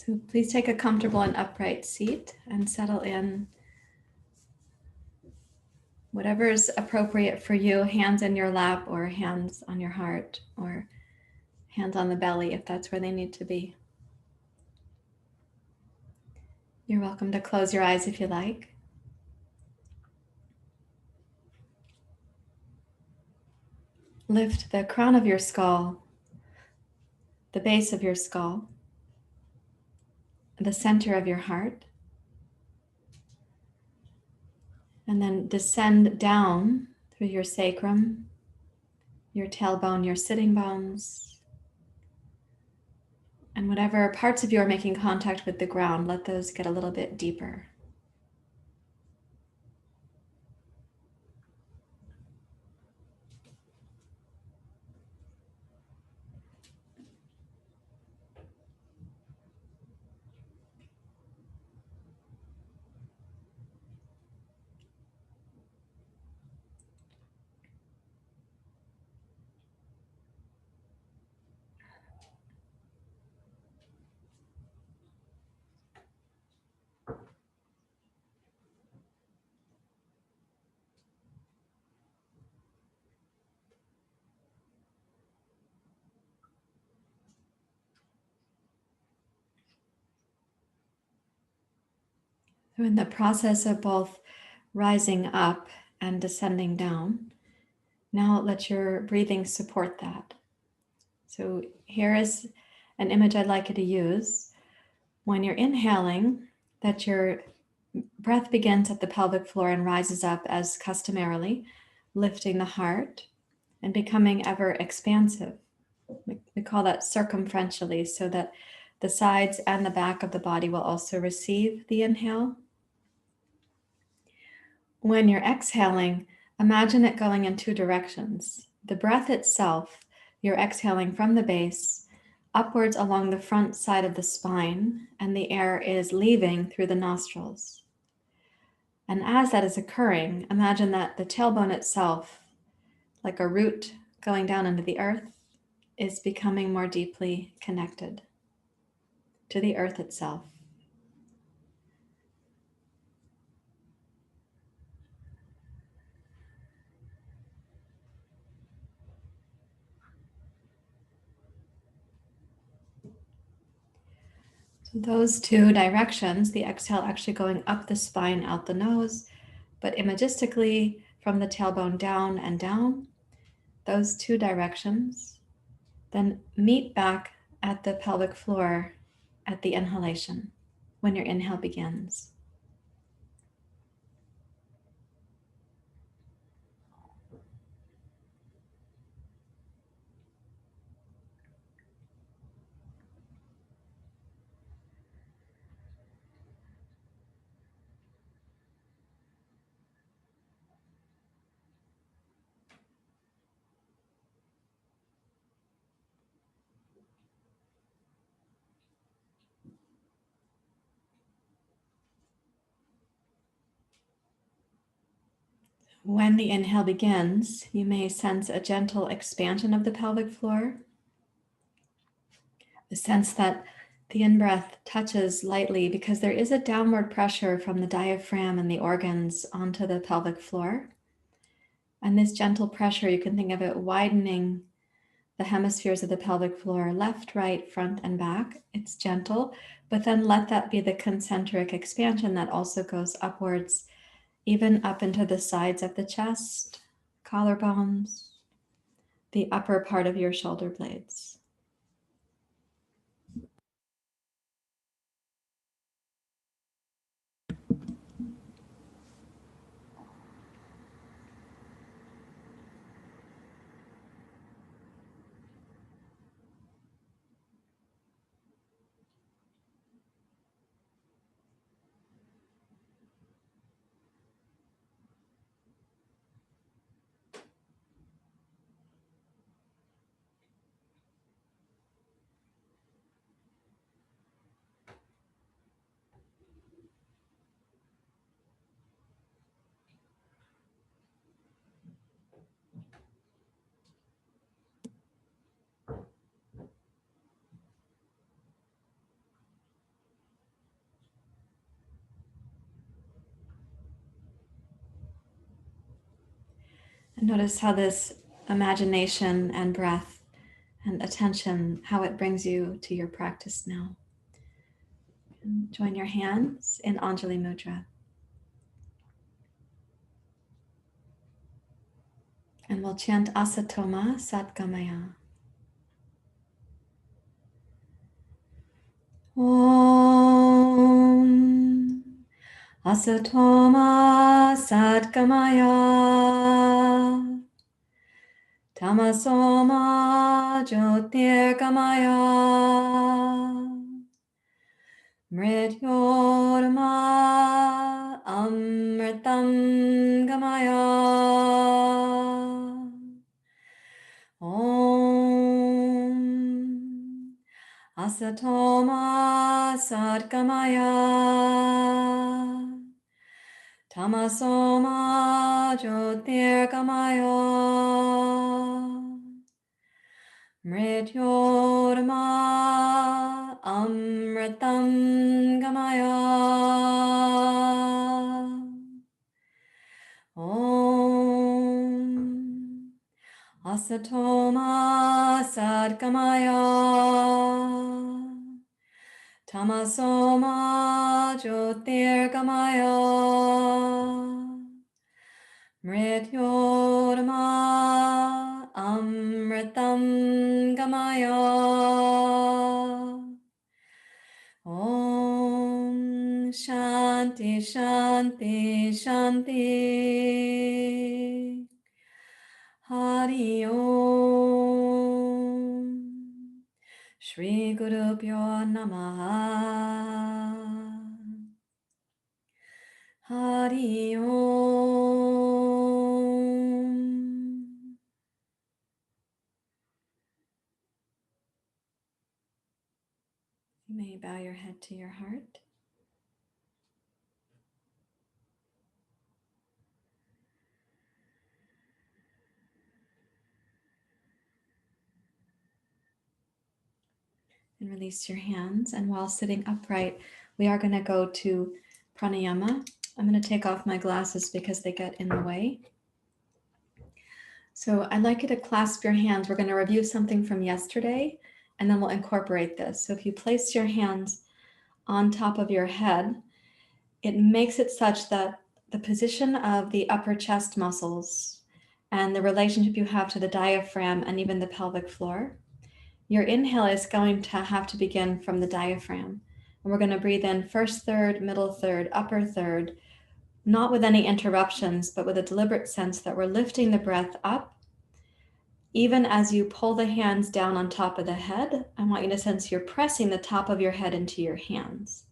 So please take a comfortable and upright seat and settle in. Whatever is appropriate for you, hands in your lap or hands on your heart or hands on the belly if that's where they need to be. You're welcome to close your eyes if you like. Lift the crown of your skull, the base of your skull, the center of your heart, and then descend down through your sacrum, your tailbone, your sitting bones, and whatever parts of you are making contact with the ground, let those get a little bit deeper. So in the process of both rising up and descending down, now let your breathing support that. So here is an image I'd like you to use. When you're inhaling, that your breath begins at the pelvic floor and rises up as customarily, lifting the heart and becoming ever expansive. We call that circumferentially, so that the sides and the back of the body will also receive the inhale. When you're exhaling, imagine it going in two directions. The breath itself, you're exhaling from the base upwards along the front side of the spine, and the air is leaving through the nostrils. And as that is occurring, imagine that the tailbone itself, like a root going down into the earth, is becoming more deeply connected to the earth itself. So those two directions, the exhale actually going up the spine, out the nose, but imagistically from the tailbone down and down, those two directions, then meet back at the pelvic floor at the inhalation when your inhale begins. When the inhale begins, you may sense a gentle expansion of the pelvic floor. The sense that the in-breath touches lightly because there is a downward pressure from the diaphragm and the organs onto the pelvic floor. And this gentle pressure, you can think of it widening the hemispheres of the pelvic floor, left, right, front, and back. It's gentle, but then let that be the concentric expansion that also goes upwards, even up into the sides of the chest, collarbones, the upper part of your shoulder blades. And notice how this imagination and breath and attention, how it brings you to your practice now. And join your hands in Anjali Mudra. And we'll chant Asatoma Satgamaya. Om Asatoma Satgamaya Tamasoma Jyotirgamaya Mrityorma Amritam Gamaya Om Asatoma Satgamaya Tamasoma Jyotirgamaya Mrityorma Amritam Gamaya Om Asatoma Satgamaya Tamasoma Jyotirgamaya Mrityorma Amritam Gamaya Om Shanti Shanti Shanti Hari Om Shri Guru Pyo Namaha Hari Om. You may bow your head to your heart. And release your hands. And while sitting upright, we are going to go to pranayama. I'm going to take off my glasses because they get in the way. So I'd like you to clasp your hands. We're going to review something from yesterday, and then we'll incorporate this. So if you place your hands on top of your head, it makes it such that the position of the upper chest muscles and the relationship you have to the diaphragm and even the pelvic floor, your inhale is going to have to begin from the diaphragm. And we're going to breathe in first third, middle third, upper third, not with any interruptions, but with a deliberate sense that we're lifting the breath up. Even as you pull the hands down on top of the head, I want you to sense you're pressing the top of your head into your hands.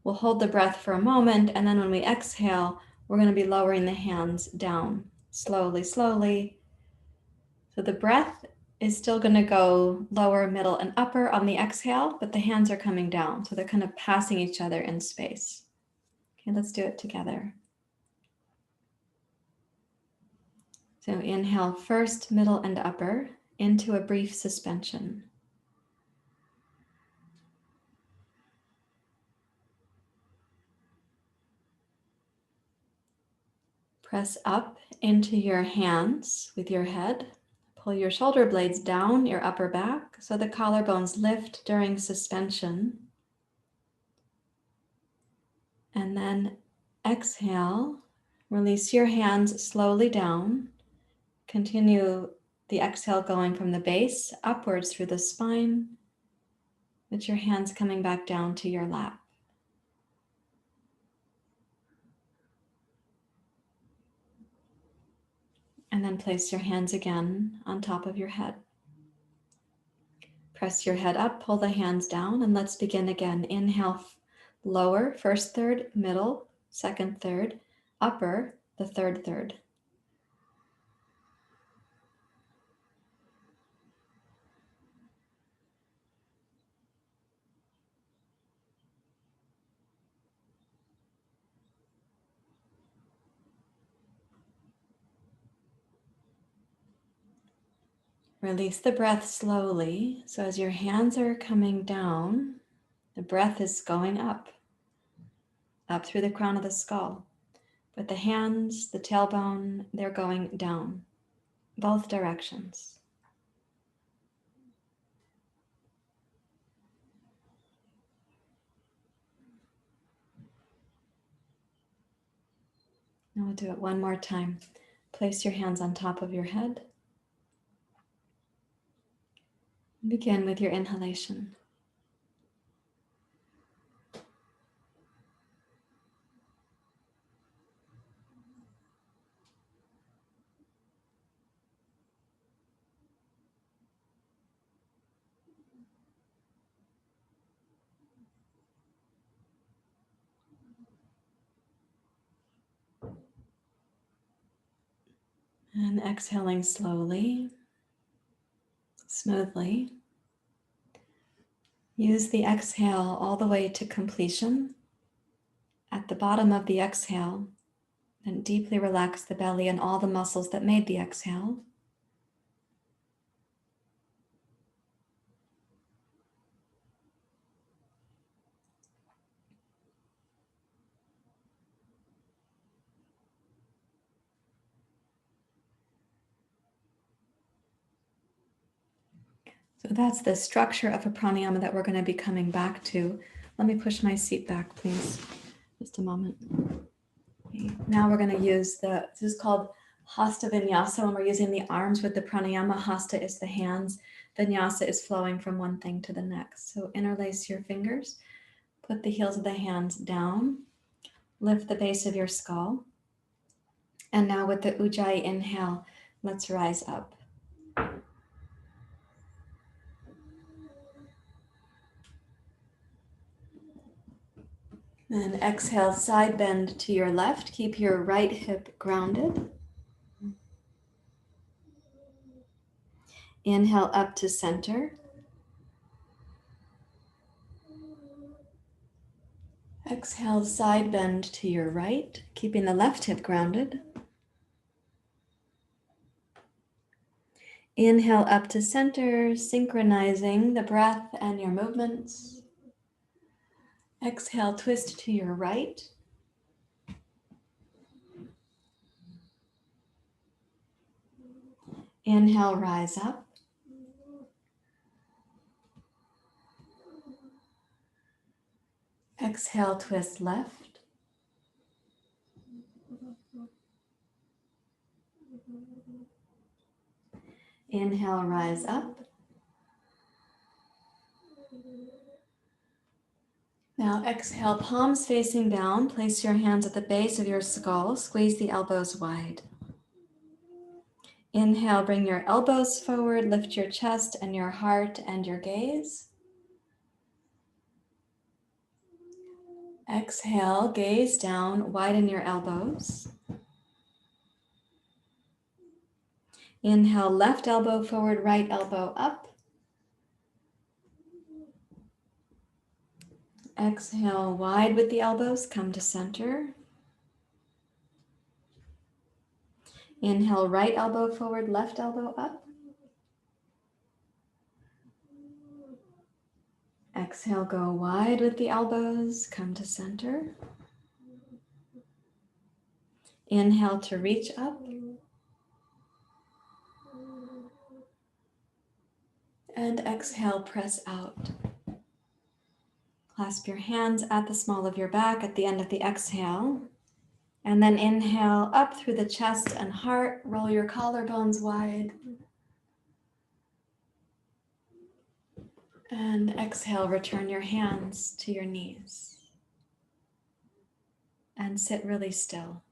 We'll hold the breath for a moment, and then when we exhale, we're going to be lowering the hands down slowly, slowly. So the breath is still going to go lower, middle, and upper on the exhale, but the hands are coming down. So they're kind of passing each other in space. Okay, let's do it together. So inhale first, middle, and upper into a brief suspension. Press up into your hands with your head. Pull your shoulder blades down your upper back so the collarbones lift during suspension. And then exhale, release your hands slowly down. Continue the exhale going from the base upwards through the spine, with your hands coming back down to your lap. And then place your hands again on top of your head. Press your head up, pull the hands down, and let's begin again. Inhale, lower, first third, middle, second third, upper, the third third. Release the breath slowly. So as your hands are coming down, the breath is going up through the crown of the skull. With the hands, the tailbone, they're going down, both directions. And we'll do it one more time. Place your hands on top of your head. Begin with your inhalation. And exhaling slowly, smoothly. Use the exhale all the way to completion. At the bottom of the exhale, and deeply relax the belly and all the muscles that made the exhale. So that's the structure of a pranayama that we're going to be coming back to. Let me push my seat back, please. Just a moment. Okay. Now we're going to use this is called Hosta Vinyasa when we're using the arms with the pranayama. Hosta is the hands. Vinyasa is flowing from one thing to the next. So interlace your fingers. Put the heels of the hands down. Lift the base of your skull. And now with the ujjayi inhale, let's rise up. And exhale, side bend to your left. Keep your right hip grounded. Inhale up to center. Exhale, side bend to your right, keeping the left hip grounded. Inhale up to center, synchronizing the breath and your movements. Exhale, twist to your right. Inhale, rise up. Exhale, twist left. Inhale, rise up. Now exhale, palms facing down. Place your hands at the base of your skull. Squeeze the elbows wide. Inhale, bring your elbows forward. Lift your chest and your heart and your gaze. Exhale, gaze down, widen your elbows. Inhale, left elbow forward, right elbow up. Exhale, wide with the elbows, come to center. Inhale, right elbow forward, left elbow up. Exhale, go wide with the elbows, come to center. Inhale to reach up. And exhale, press out. Clasp your hands at the small of your back at the end of the exhale. And then inhale up through the chest and heart. Roll your collarbones wide. And exhale, return your hands to your knees. And sit really still.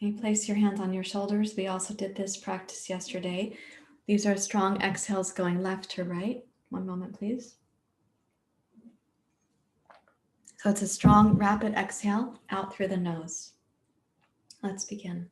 Okay, place your hands on your shoulders. We also did this practice yesterday. These are strong exhales going left to right. One moment, please. So it's a strong, rapid exhale out through the nose. Let's begin.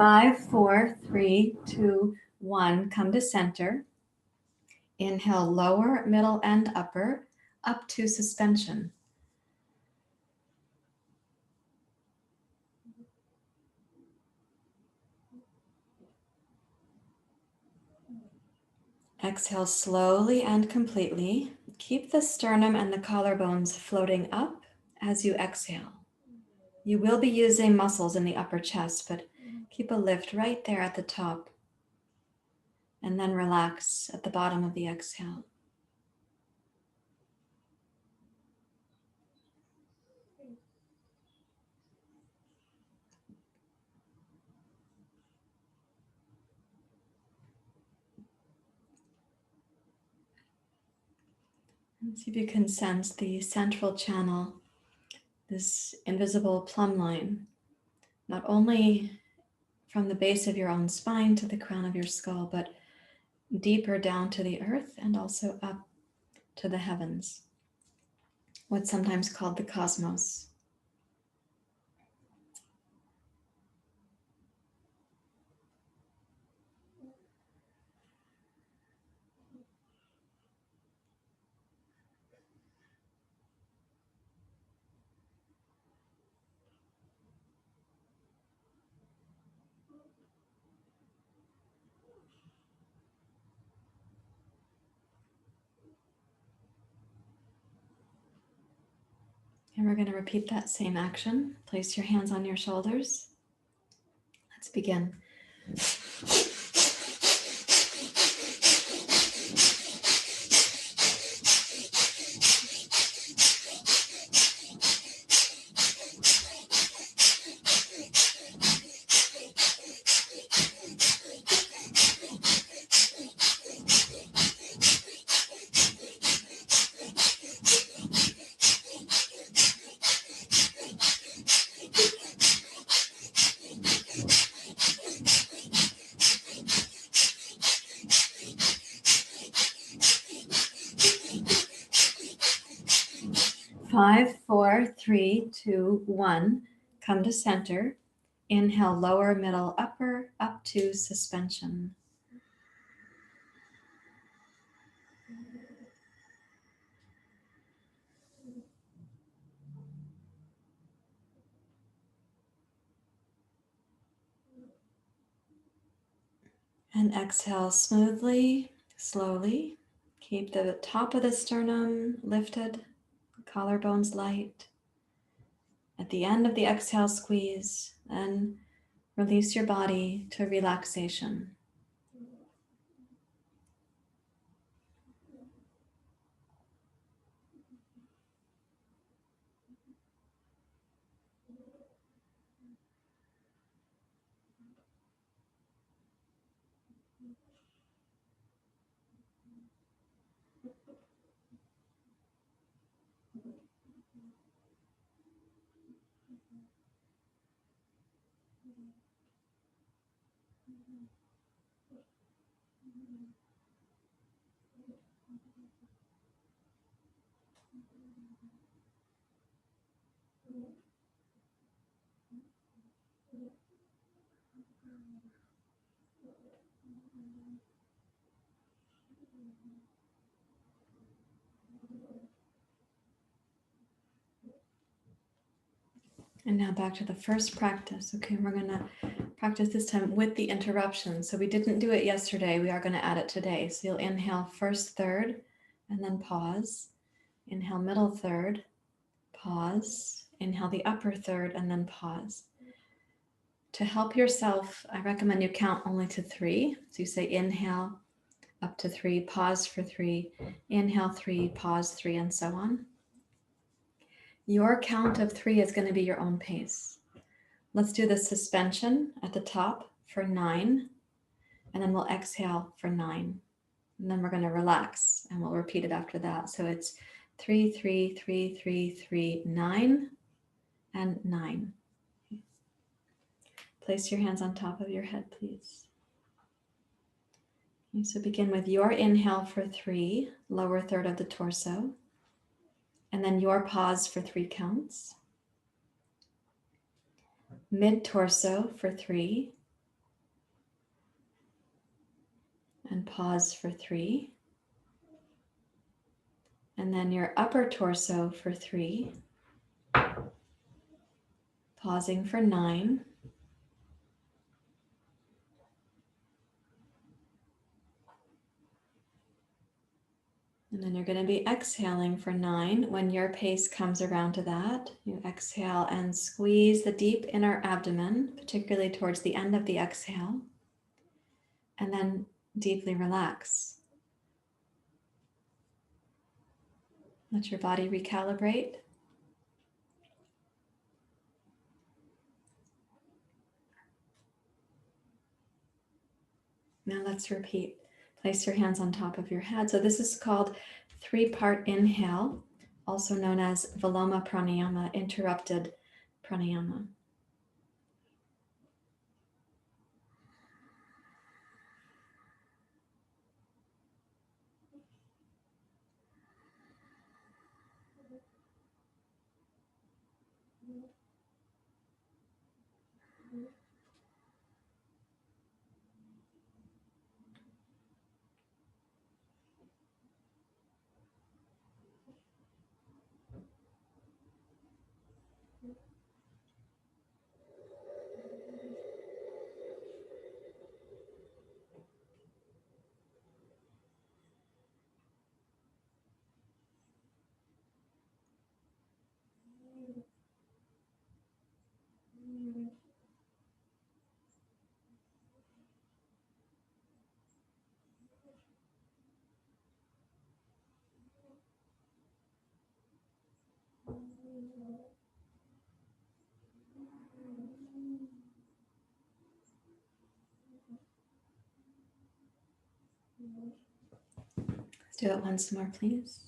5, 4, 3, 2, 1. Come to center. Inhale, lower, middle, and upper, up to suspension. Exhale slowly and completely. Keep the sternum and the collarbones floating up as you exhale. You will be using muscles in the upper chest, but keep a lift right there at the top. And then relax at the bottom of the exhale. And see if you can sense the central channel, this invisible plumb line, not only from the base of your own spine to the crown of your skull, but deeper down to the earth and also up to the heavens, what's sometimes called the cosmos. And we're going to repeat that same action. Place your hands on your shoulders. Let's begin. 5, 4, 3, 2, 1. Come to center. Inhale, lower, middle, upper, up to suspension. And exhale smoothly, slowly. Keep the top of the sternum lifted, collarbones light. At the end of the exhale, squeeze and release your body to relaxation. And now back to the first practice. Okay, we're going to practice this time with the interruption. So we didn't do it yesterday. We are going to add it today. So you'll inhale first third and then pause. Inhale middle third, pause. Inhale the upper third and then pause. To help yourself, I recommend you count only to 3. So you say inhale up to 3, pause for 3, inhale 3, pause 3, and so on. Your count of 3 is going to be your own pace. Let's do the suspension at the top for 9, and then we'll exhale for 9. And then we're going to relax, and we'll repeat it after that. So it's 3, 3, 3, 3, 3, 9, and 9. Place your hands on top of your head, please. Okay, so begin with your inhale for 3, lower third of the torso, and then your pause for 3 counts. Mid-torso for 3, and pause for 3. And then your upper torso for 3. Pausing for 9. And then you're going to be exhaling for 9. When your pace comes around to that, you exhale and squeeze the deep inner abdomen, particularly towards the end of the exhale. And then deeply relax. Let your body recalibrate. Now let's repeat. Place your hands on top of your head. So this is called 3-part inhale, also known as Viloma Pranayama, interrupted pranayama. Let's do it once more, please.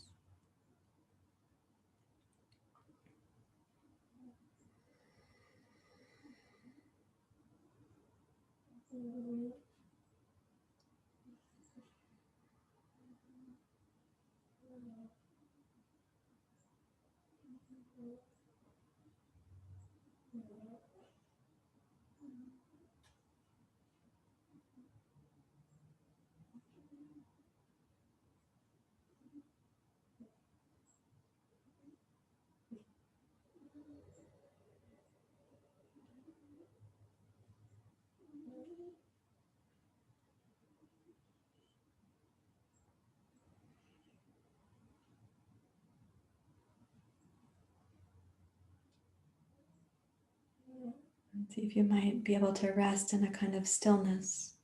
See if you might be able to rest in a kind of stillness.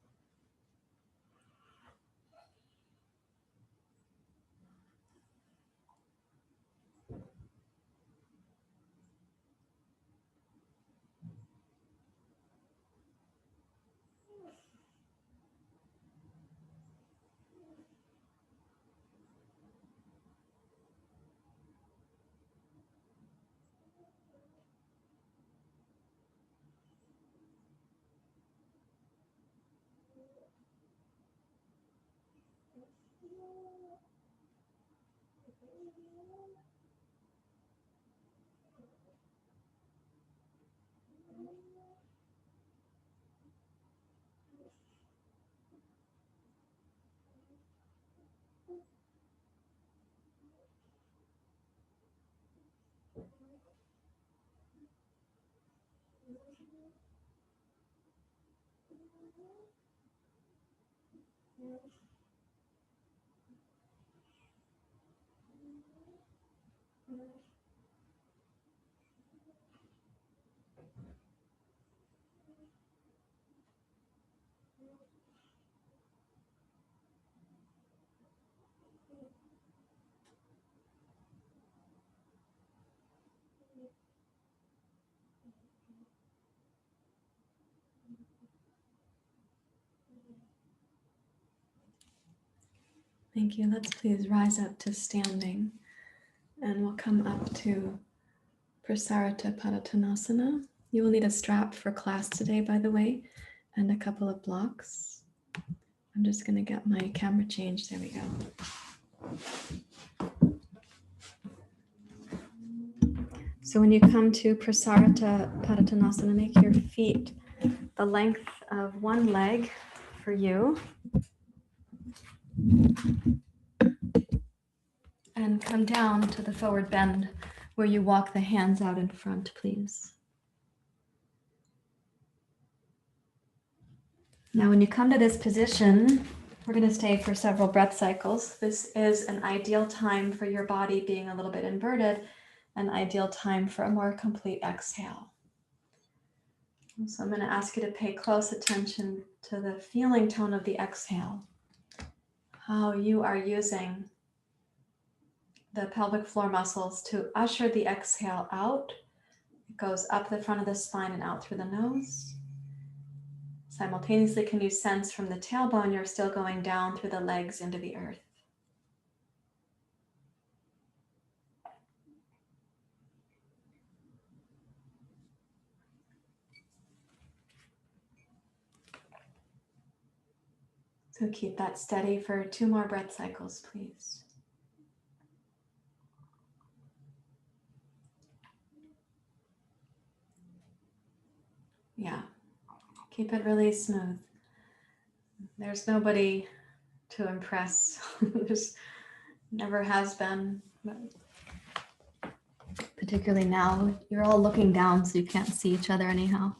Thank you. Let's please rise up to standing, and we'll come up to Prasarata Parathanasana. You will need a strap for class today, by the way, and a couple of blocks. I'm just going to get my camera changed. There we go. So when you come to Prasarata Parathanasana, make your feet the length of one leg for you. And come down to the forward bend where you walk the hands out in front, please. Now, when you come to this position, we're going to stay for several breath cycles. This is an ideal time for your body being a little bit inverted, an ideal time for a more complete exhale. So I'm going to ask you to pay close attention to the feeling tone of the exhale, how you are using the pelvic floor muscles to usher the exhale out. It goes up the front of the spine and out through the nose. Simultaneously, can you sense from the tailbone you're still going down through the legs into the earth? So keep that steady for 2 more breath cycles, please. Yeah, keep it really smooth. There's nobody to impress. There's never has been. Particularly now, you're all looking down so you can't see each other anyhow.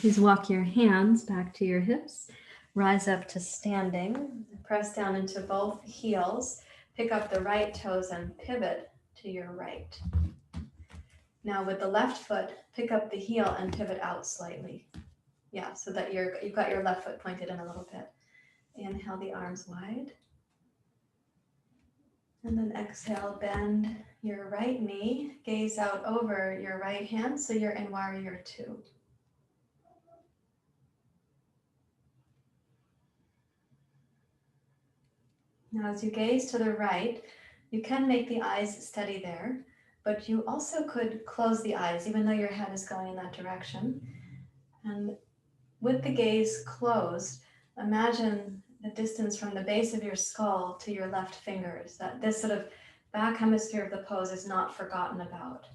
Please walk your hands back to your hips. Rise up to standing. Press down into both heels. Pick up the right toes and pivot to your right. Now with the left foot, pick up the heel and pivot out slightly. Yeah, so that you've got your left foot pointed in a little bit. Inhale the arms wide. And then exhale, bend your right knee, gaze out over your right hand so you're in warrior 2. Now as you gaze to the right, you can make the eyes steady there, but you also could close the eyes even though your head is going in that direction. And with the gaze closed, imagine the distance from the base of your skull to your left fingers, that this sort of back hemisphere of the pose is not forgotten about.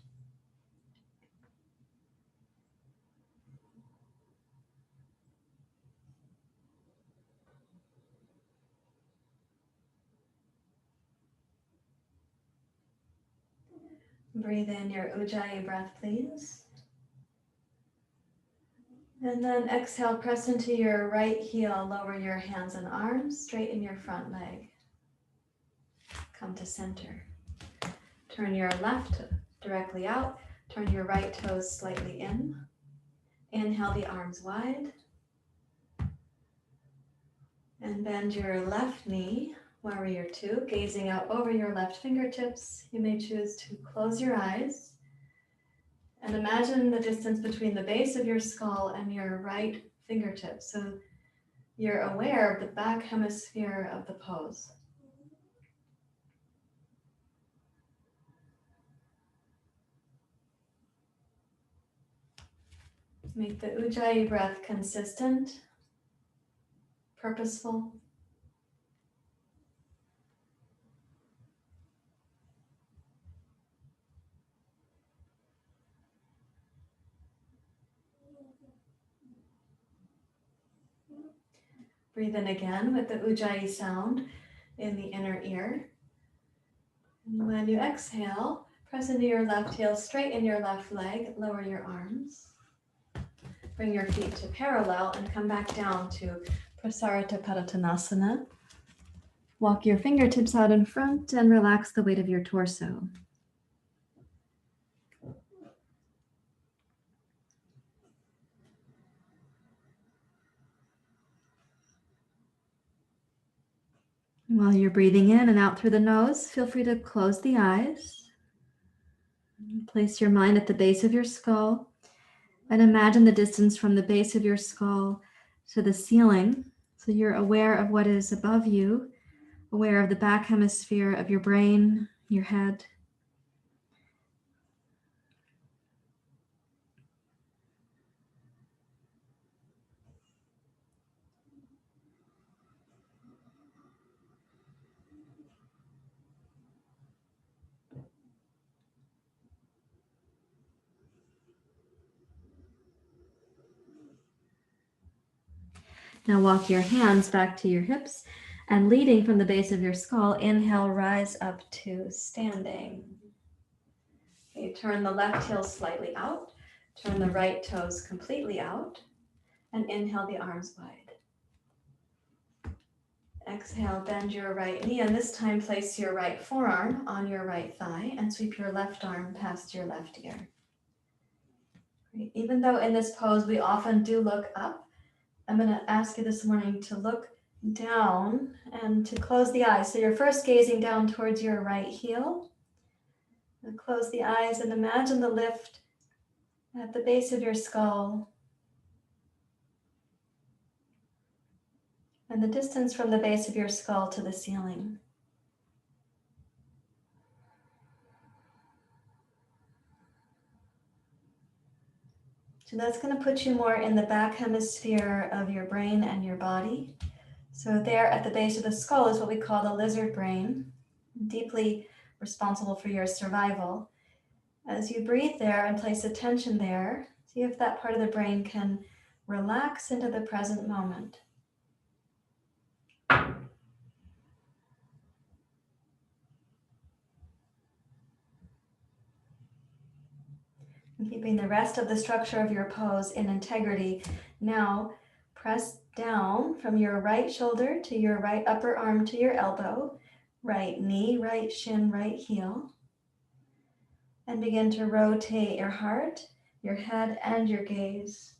Breathe in your ujjayi breath, please. And then exhale, press into your right heel, lower your hands and arms, straighten your front leg. Come to center. Turn your left directly out, turn your right toes slightly in. Inhale the arms wide. And bend your left knee, warrior 2, gazing out over your left fingertips. You may choose to close your eyes. And imagine the distance between the base of your skull and your right fingertip. So you're aware of the back hemisphere of the pose. Make the ujjayi breath consistent, purposeful. Breathe in again with the ujjayi sound in the inner ear. And when you exhale, press into your left heel, straighten your left leg, lower your arms. Bring your feet to parallel and come back down to Prasarata Parathanasana. Walk your fingertips out in front and relax the weight of your torso. While you're breathing in and out through the nose, feel free to close the eyes. Place your mind at the base of your skull and imagine the distance from the base of your skull to the ceiling. So you're aware of what is above you, aware of the back hemisphere of your brain, your head. Now walk your hands back to your hips and leading from the base of your skull, inhale, rise up to standing. Okay, turn the left heel slightly out, turn the right toes completely out, and inhale the arms wide. Exhale, bend your right knee, and this time place your right forearm on your right thigh and sweep your left arm past your left ear. Great. Even though in this pose we often do look up, I'm going to ask you this morning to look down and to close the eyes. So you're first gazing down towards your right heel. And close the eyes and imagine the lift at the base of your skull and the distance from the base of your skull to the ceiling. So that's going to put you more in the back hemisphere of your brain and your body. So there at the base of the skull is what we call the lizard brain, deeply responsible for your survival. As you breathe there and place attention there, see if that part of the brain can relax into the present moment. And keeping the rest of the structure of your pose in integrity. Now, press down from your right shoulder to your right upper arm to your elbow, right knee, right shin, right heel. And begin to rotate your heart, your head, and your gaze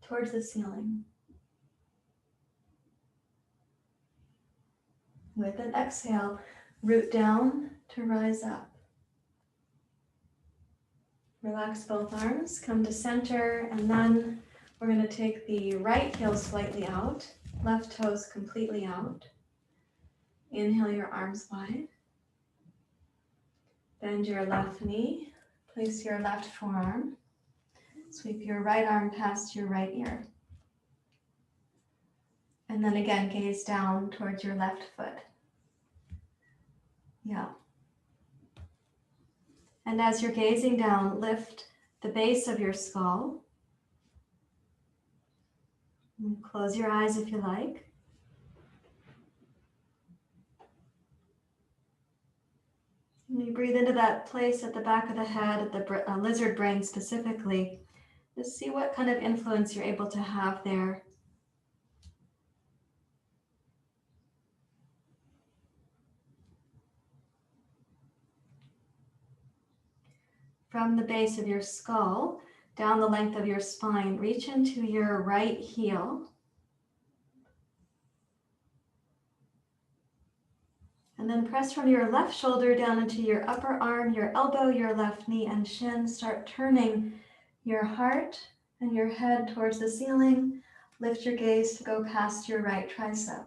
towards the ceiling. With an exhale, root down to rise up. Relax both arms, come to center, and then we're going to take the right heel slightly out, left toes completely out. Inhale your arms wide. Bend your left knee, place your left forearm, sweep your right arm past your right ear. And then again, gaze down towards your left foot. Yeah. And as you're gazing down, lift the base of your skull. And close your eyes if you like. And you breathe into that place at the back of the head, at the lizard brain specifically. Just see what kind of influence you're able to have there. From the base of your skull, down the length of your spine, reach into your right heel. And then press from your left shoulder down into your upper arm, your elbow, your left knee, and shin. Start turning your heart and your head towards the ceiling. Lift your gaze to go past your right tricep.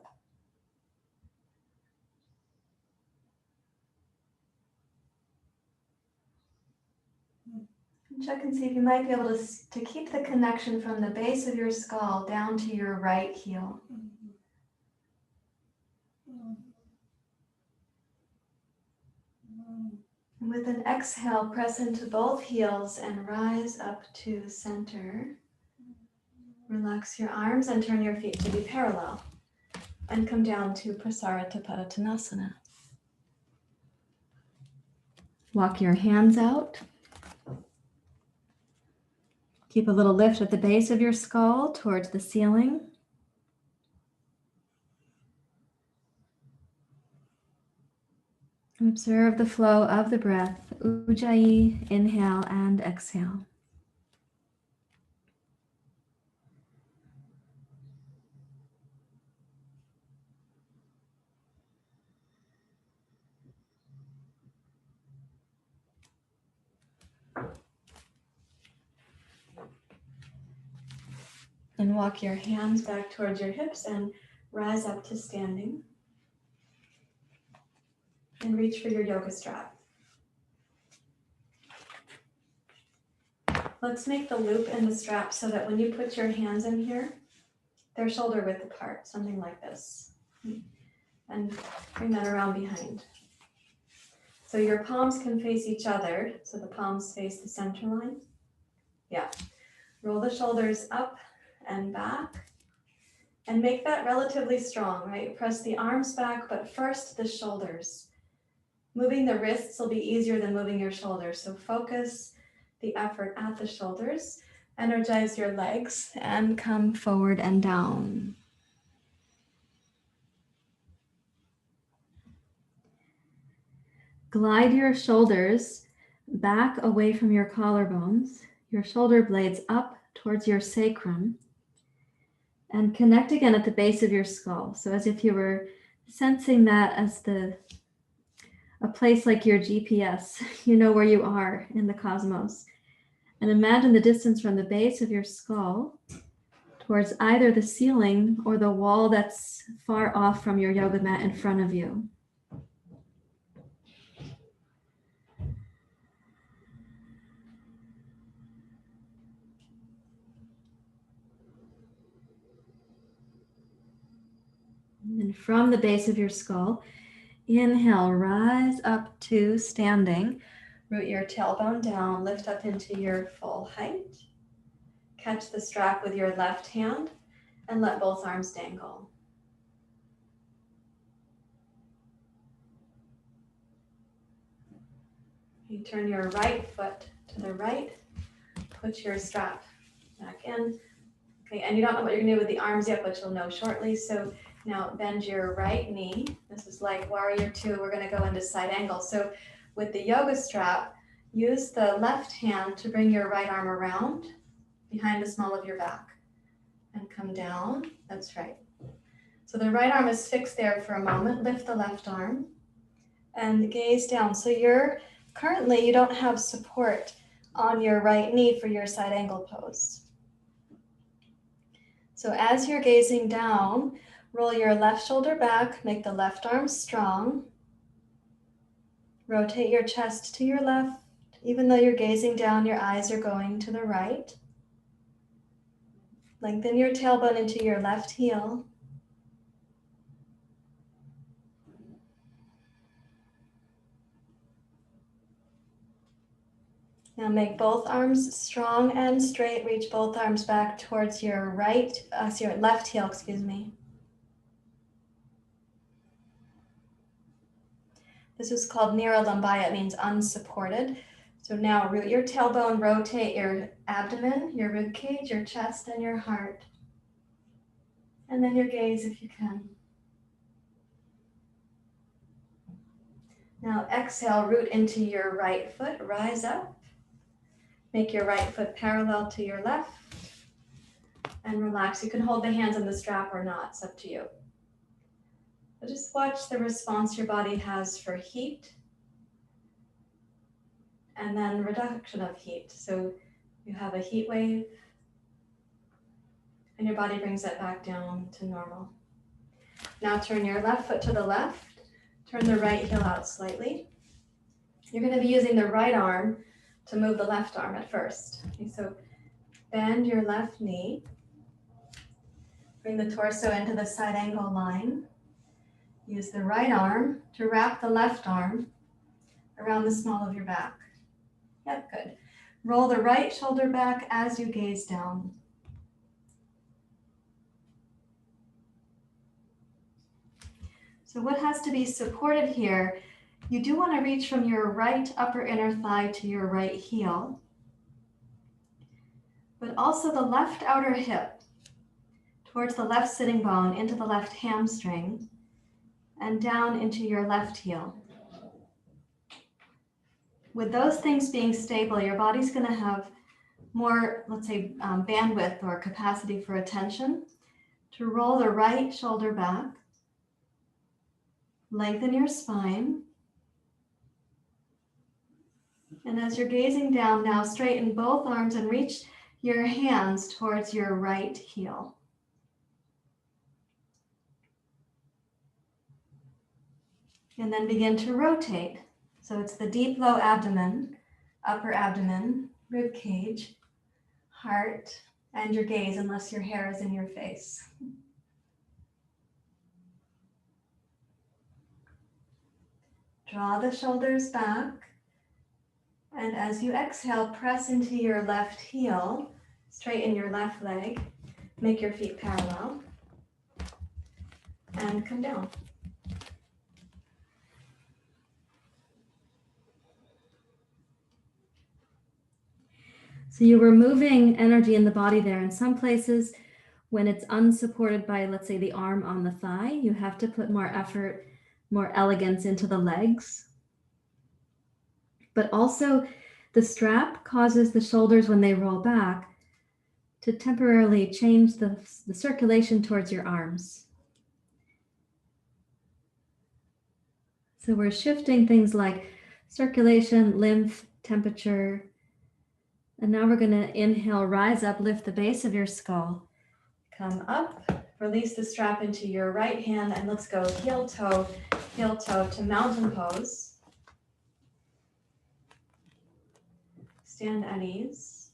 Check and see if you might be able to keep the connection from the base of your skull down to your right heel. And with an exhale, press into both heels and rise up to center. Relax your arms and turn your feet to be parallel. And come down to Prasarata Parathanasana. Walk your hands out. Keep a little lift at the base of your skull towards the ceiling. Observe the flow of the breath, ujjayi, inhale and exhale. And walk your hands back towards your hips and rise up to standing. And reach for your yoga strap. Let's make the loop in the strap so that when you put your hands in here, they're shoulder width apart, something like this. And bring that around behind. So your palms can face each other, so the palms face the center line. Yeah. Roll the shoulders up and back. And make that relatively strong, right? Press the arms back, but first the shoulders. Moving the wrists will be easier than moving your shoulders. So focus the effort at the shoulders. Energize your legs and come forward and down. Glide your shoulders back away from your collarbones, your shoulder blades up towards your sacrum, and connect again at the base of your skull. So as if you were sensing that as a place like your GPS, you know where you are in the cosmos. And imagine the distance from the base of your skull towards either the ceiling or the wall that's far off from your yoga mat in front of you. And from the base of your skull, inhale, rise up to standing. Root your tailbone down, lift up into your full height. Catch the strap with your left hand and let both arms dangle. You turn your right foot to the right, put your strap back in. Okay, and you don't know what you're gonna do with the arms yet, but you'll know shortly. So now bend your right knee. This is like warrior two. We're gonna go into side angle. So with the yoga strap, use the left hand to bring your right arm around behind the small of your back and come down. That's right. So the right arm is fixed there for a moment. Lift the left arm and gaze down. So currently you don't have support on your right knee for your side angle pose. So as you're gazing down, roll your left shoulder back, make the left arm strong. Rotate your chest to your left. Even though you're gazing down, your eyes are going to the right. Lengthen your tailbone into your left heel. Now make both arms strong and straight. Reach both arms back towards your your left heel, excuse me. This is called niralambaya. It means unsupported. So now root your tailbone, rotate your abdomen, your rib cage, your chest, and your heart. And then your gaze if you can. Now exhale, root into your right foot, rise up. Make your right foot parallel to your left and relax. You can hold the hands on the strap or not, it's up to you. But just watch the response your body has for heat and then reduction of heat. So you have a heat wave and your body brings it back down to normal. Now turn your left foot to the left, turn the right heel out slightly. You're going to be using the right arm to move the left arm at first. Okay, so bend your left knee. Bring the torso into the side angle line. Use the right arm to wrap the left arm around the small of your back. Yep, good. Roll the right shoulder back as you gaze down. So what has to be supported here? You do want to reach from your right upper inner thigh to your right heel, but also the left outer hip towards the left sitting bone into the left hamstring and down into your left heel. With those things being stable, your body's going to have more, let's say, bandwidth or capacity for attention to roll the right shoulder back, lengthen your spine. And as you're gazing down now, straighten both arms and reach your hands towards your right heel. And then begin to rotate. So it's the deep low abdomen, upper abdomen, rib cage, heart, and your gaze, unless your hair is in your face. Draw the shoulders back. And as you exhale, press into your left heel, straighten your left leg, make your feet parallel. and come down. So you were moving energy in the body there. In some places, when it's unsupported by, let's say, the arm on the thigh, you have to put more effort, more elegance into the legs. But also, the strap causes the shoulders, when they roll back, to temporarily change the circulation towards your arms. So we're shifting things like circulation, lymph, temperature. And now we're going to inhale, rise up, lift the base of your skull. Come up, release the strap into your right hand, and let's go heel toe to mountain pose. Stand at ease.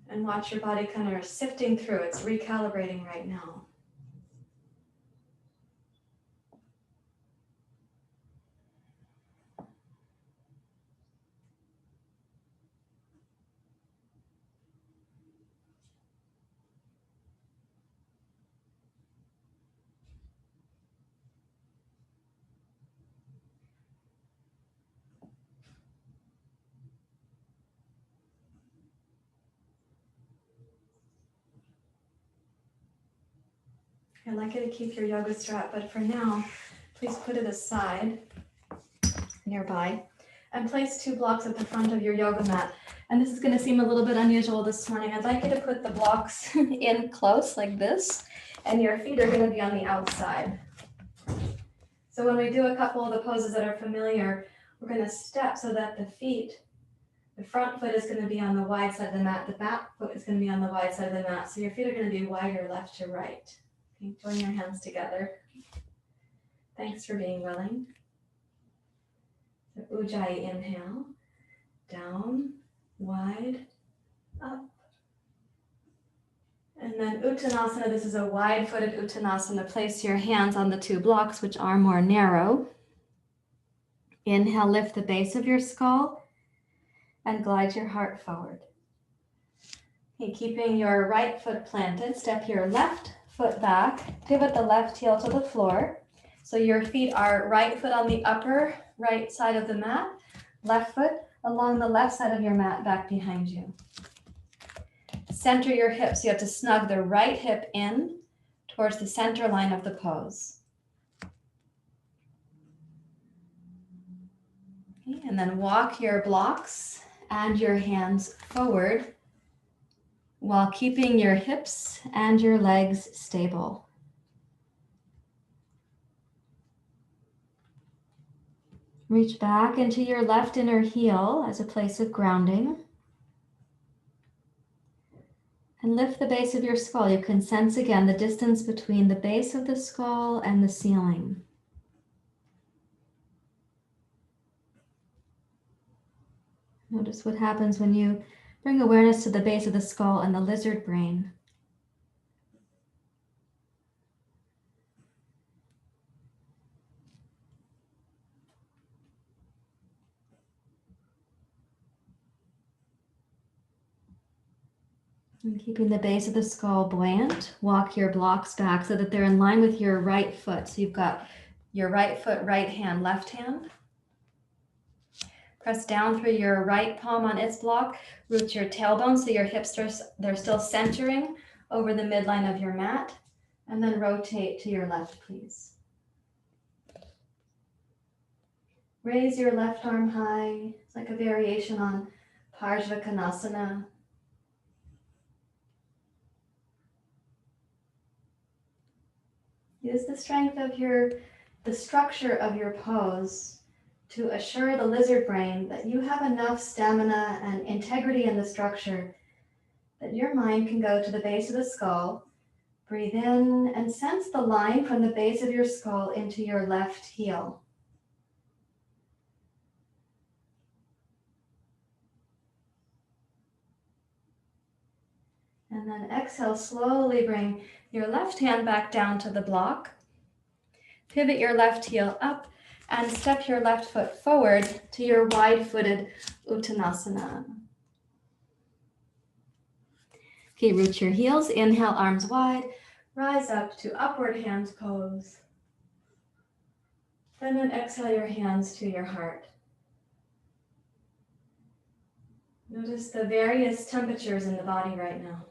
And watch your body kind of sifting through. It's recalibrating right now. I'd like you to keep your yoga strap, but for now, please put it aside nearby and place 2 blocks at the front of your yoga mat. And this is going to seem a little bit unusual this morning. I'd like you to put the blocks in close like this, and your feet are going to be on the outside. So when we do a couple of the poses that are familiar, we're going to step so that the front foot is going to be on the wide side of the mat, the back foot is going to be on the wide side of the mat. So your feet are going to be wider left to right. Okay, join your hands together. Thanks for being willing. So Ujjayi, inhale, down, wide, up. And then Uttanasana, this is a wide-footed Uttanasana. Place your hands on the 2 blocks, which are more narrow. Inhale, lift the base of your skull and glide your heart forward. Okay, keeping your right foot planted, step your left foot back, pivot the left heel to the floor. So your feet are right foot on the upper right side of the mat, left foot along the left side of your mat back behind you. Center your hips. You have to snug the right hip in towards the center line of the pose. Okay, and then walk your blocks and your hands forward while keeping your hips and your legs stable. Reach back into your left inner heel as a place of grounding. And lift the base of your skull. You can sense again the distance between the base of the skull and the ceiling. Notice what happens when you bring awareness to the base of the skull and the lizard brain. And keeping the base of the skull buoyant, walk your blocks back so that they're in line with your right foot. So you've got your right foot, right hand, left hand. Press down through your right palm on its block. Root your tailbone so your hips they're still centering over the midline of your mat. And then rotate to your left, please. Raise your left arm high. It's like a variation on Paratanasana. Use the strength of the structure of your pose to assure the lizard brain that you have enough stamina and integrity in the structure that your mind can go to the base of the skull, breathe in, and sense the line from the base of your skull into your left heel. And then exhale, slowly bring your left hand back down to the block. Pivot your left heel up and step your left foot forward to your wide-footed Uttanasana. Okay, root your heels. Inhale, arms wide. rise up to upward hand pose. And then exhale your hands to your heart. Notice the various temperatures in the body right now.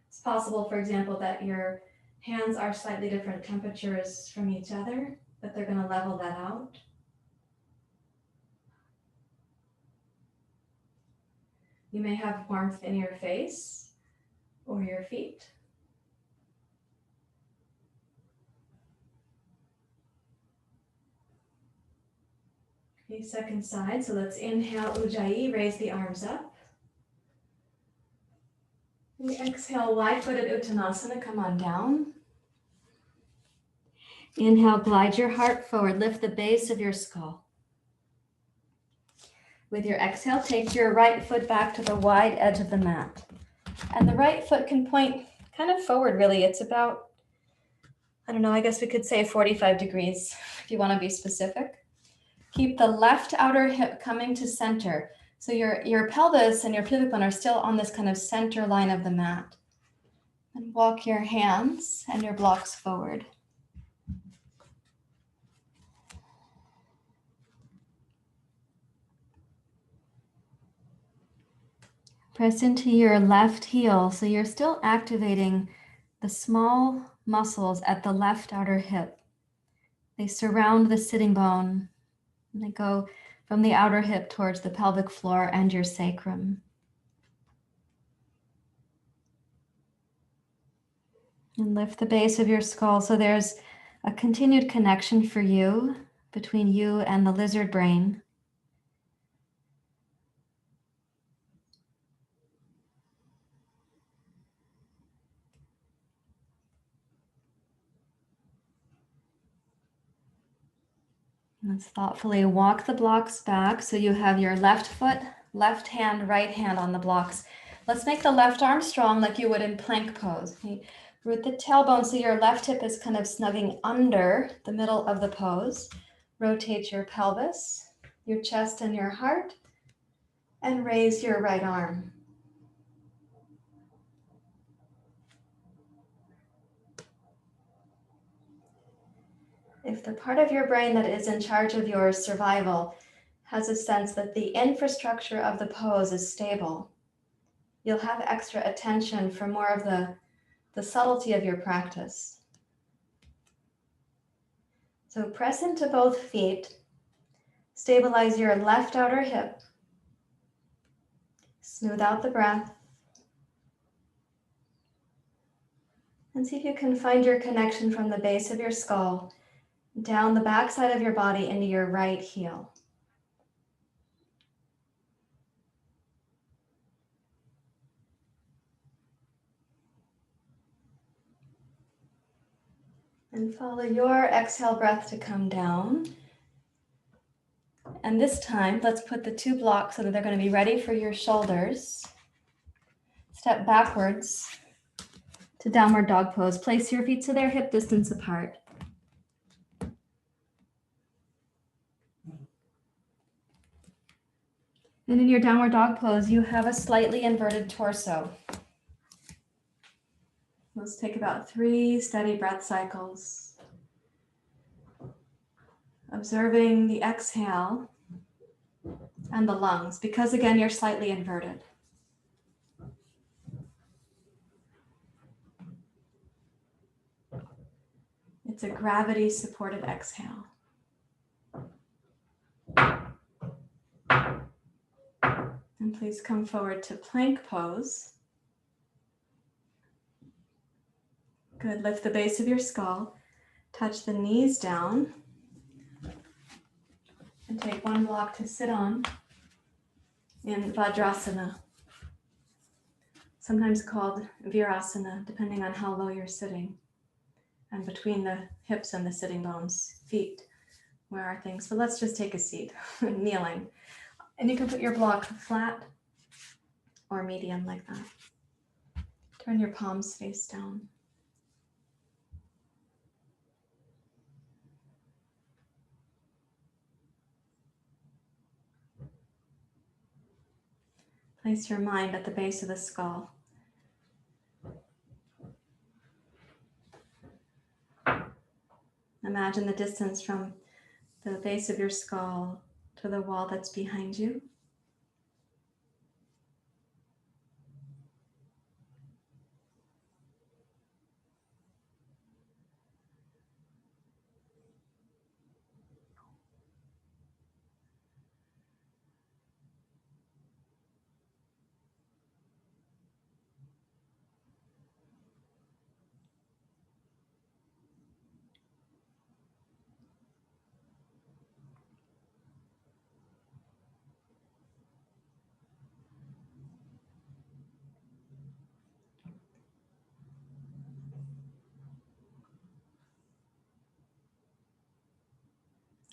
It's possible, for example, that your hands are slightly different temperatures from each other, but they're going to level that out. You may have warmth in your face or your feet. Okay, second side. So let's inhale Ujjayi, raise the arms up. And exhale, wide-footed Uttanasana, come on down. Inhale, glide your heart forward, lift the base of your skull. With your exhale, take your right foot back to the wide edge of the mat. And the right foot can point kind of forward, really. It's about, I don't know, I guess we could say 45 degrees if you want to be specific. Keep the left outer hip coming to center. So your pelvis and your pubic bone are still on this kind of center line of the mat. And walk your hands and your blocks forward. Press into your left heel, so you're still activating the small muscles at the left outer hip. They surround the sitting bone, and they go from the outer hip towards the pelvic floor and your sacrum. And lift the base of your skull, so there's a continued connection for you between you and the lizard brain. Let's thoughtfully walk the blocks back so you have your left foot, left hand, right hand on the blocks. Let's make the left arm strong like you would in plank pose. Okay? Root the tailbone so your left hip is kind of snugging under the middle of the pose. Rotate your pelvis, your chest and your heart, and raise your right arm. If the part of your brain that is in charge of your survival has a sense that the infrastructure of the pose is stable, you'll have extra attention for more of the subtlety of your practice. So press into both feet, stabilize your left outer hip, smooth out the breath, and see if you can find your connection from the base of your skull down the backside of your body into your right heel. And follow your exhale breath to come down. And this time, let's put the two blocks so that they're going to be ready for your shoulders. Step backwards to downward dog pose. Place your feet so they're hip distance apart. And in your downward dog pose, you have a slightly inverted torso. Let's take about 3 steady breath cycles. Observing the exhale and the lungs, because again, you're slightly inverted. It's a gravity-supported exhale. And please come forward to plank pose. Good, lift the base of your skull, touch the knees down, and take one block to sit on in Virasana, sometimes called Virasana, depending on how low you're sitting. And between the hips and the sitting bones, feet, where are things? But let's just take a seat, kneeling. And you can put your block flat or medium like that. Turn your palms face down. Place your mind at the base of the skull. imagine the distance from the base of your skull to the wall that's behind you.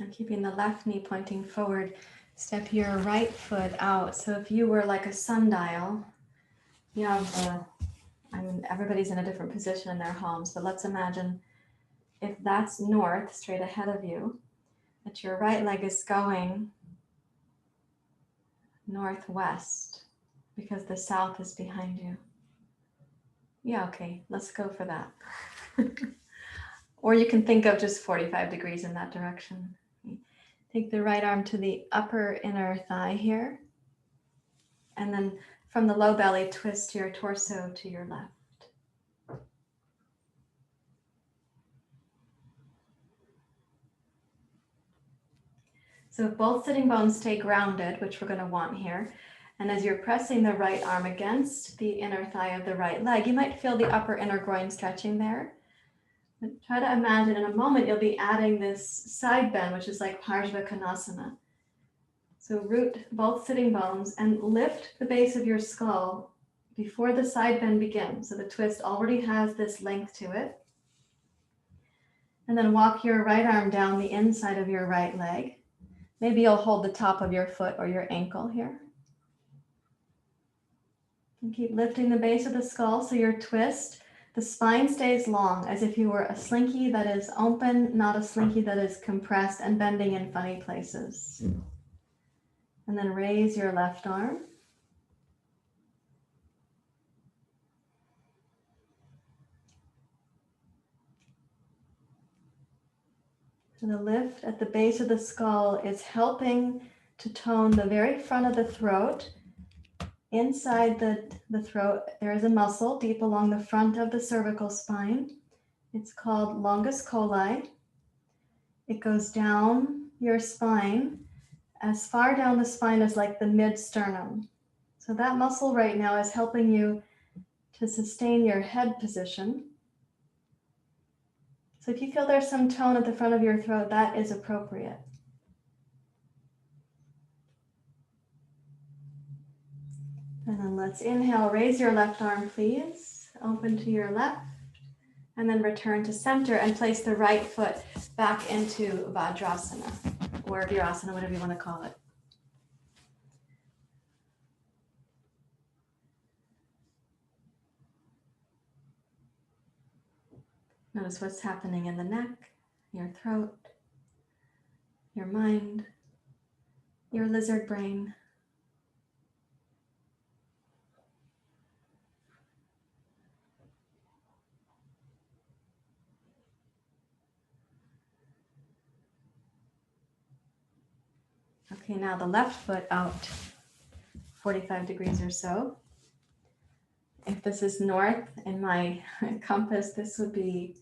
And keeping the left knee pointing forward, step your right foot out. So if you were like a sundial, you have everybody's in a different position in their homes, but let's imagine if that's north, straight ahead of you, that your right leg is going northwest because the south is behind you. Yeah, okay, let's go for that. Or you can think of just 45 degrees in that direction. Take the right arm to the upper inner thigh here. And then from the low belly, twist your torso to your left. So if both sitting bones stay grounded, which we're going to want here, and as you're pressing the right arm against the inner thigh of the right leg, you might feel the upper inner groin stretching there. But try to imagine in a moment you'll be adding this side bend, which is like Konasana. So root both sitting bones and lift the base of your skull before the side bend begins. So the twist already has this length to it. And then walk your right arm down the inside of your right leg. Maybe you'll hold the top of your foot or your ankle here. And keep lifting the base of the skull so your twist, the spine stays long as if you were a slinky that is open, not a slinky that is compressed and bending in funny places. And then raise your left arm. So the lift at the base of the skull is helping to tone the very front of the throat. Inside the throat, there is a muscle deep along the front of the cervical spine. It's called longus colli. It goes down your spine, as far down the spine as like the mid-sternum. So that muscle right now is helping you to sustain your head position. So if you feel there's some tone at the front of your throat, that is appropriate. And then let's inhale, raise your left arm, please. Open to your left. And then return to center and place the right foot back into Virasana, or Virasana, whatever you want to call it. Notice what's happening in the neck, your throat, your mind, your lizard brain. Okay, now the left foot out 45 degrees or so. If this is north in my compass, this would be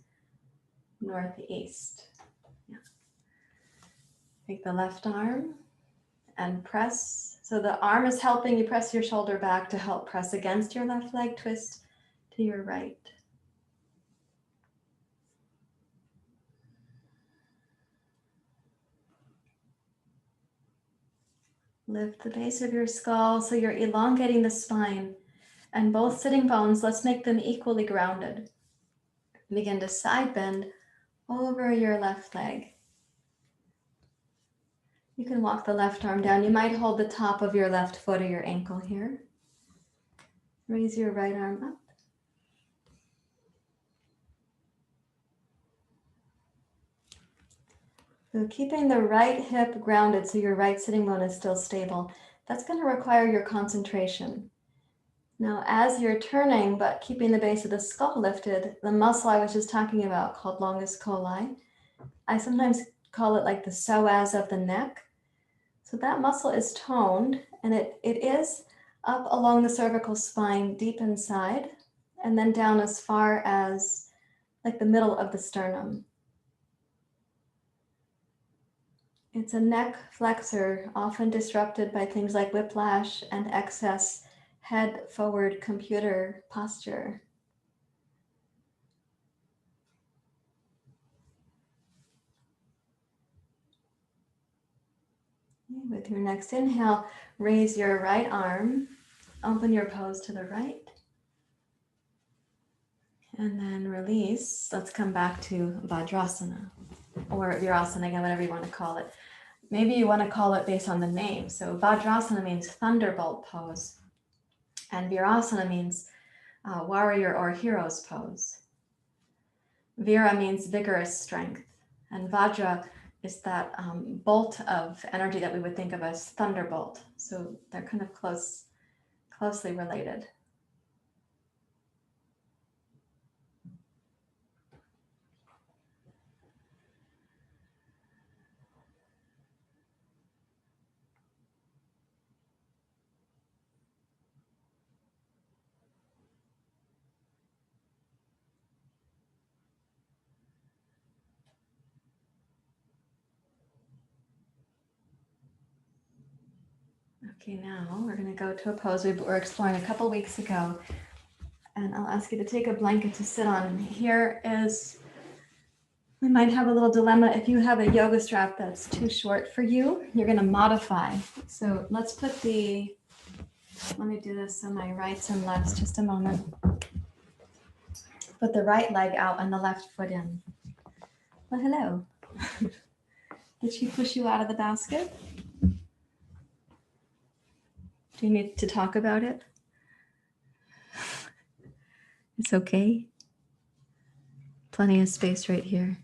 northeast. Yeah. Take the left arm and press. So the arm is helping you press your shoulder back to help press against your left leg, twist to your right. Lift the base of your skull so you're elongating the spine, and both sitting bones, let's make them equally grounded. Begin to side bend over your left leg. You can walk the left arm down. You might hold the top of your left foot or your ankle here. Raise your right arm up. So keeping the right hip grounded so your right sitting bone is still stable, that's going to require your concentration. Now, as you're turning, but keeping the base of the skull lifted, the muscle I was just talking about called longus colli I sometimes call it like the psoas of the neck. So that muscle is toned, and it is up along the cervical spine, deep inside, and then down as far as like the middle of the sternum. It's a neck flexor, often disrupted by things like whiplash and excess head forward computer posture. With your next inhale, raise your right arm, open your pose to the right, and then release. Let's come back to Vajrasana, or Virasana, again, whatever you want to call it. Maybe you want to call it based on the name. So Vajrasana means thunderbolt pose, and Virasana means warrior or hero's pose. Vira means vigorous strength, and Vajra is that bolt of energy that we would think of as thunderbolt. So they're kind of closely related. Okay, now we're going to go to a pose we were exploring a couple weeks ago, and I'll ask you to take a blanket to sit on. Here is, we might have a little dilemma. If you have a yoga strap that's too short for you, you're going to modify. So let's put let me do this on my rights and lefts, just a moment. Put the right leg out and the left foot in. Well, hello. Did she push you out of the basket? Do you need to talk about it? It's okay. Plenty of space right here.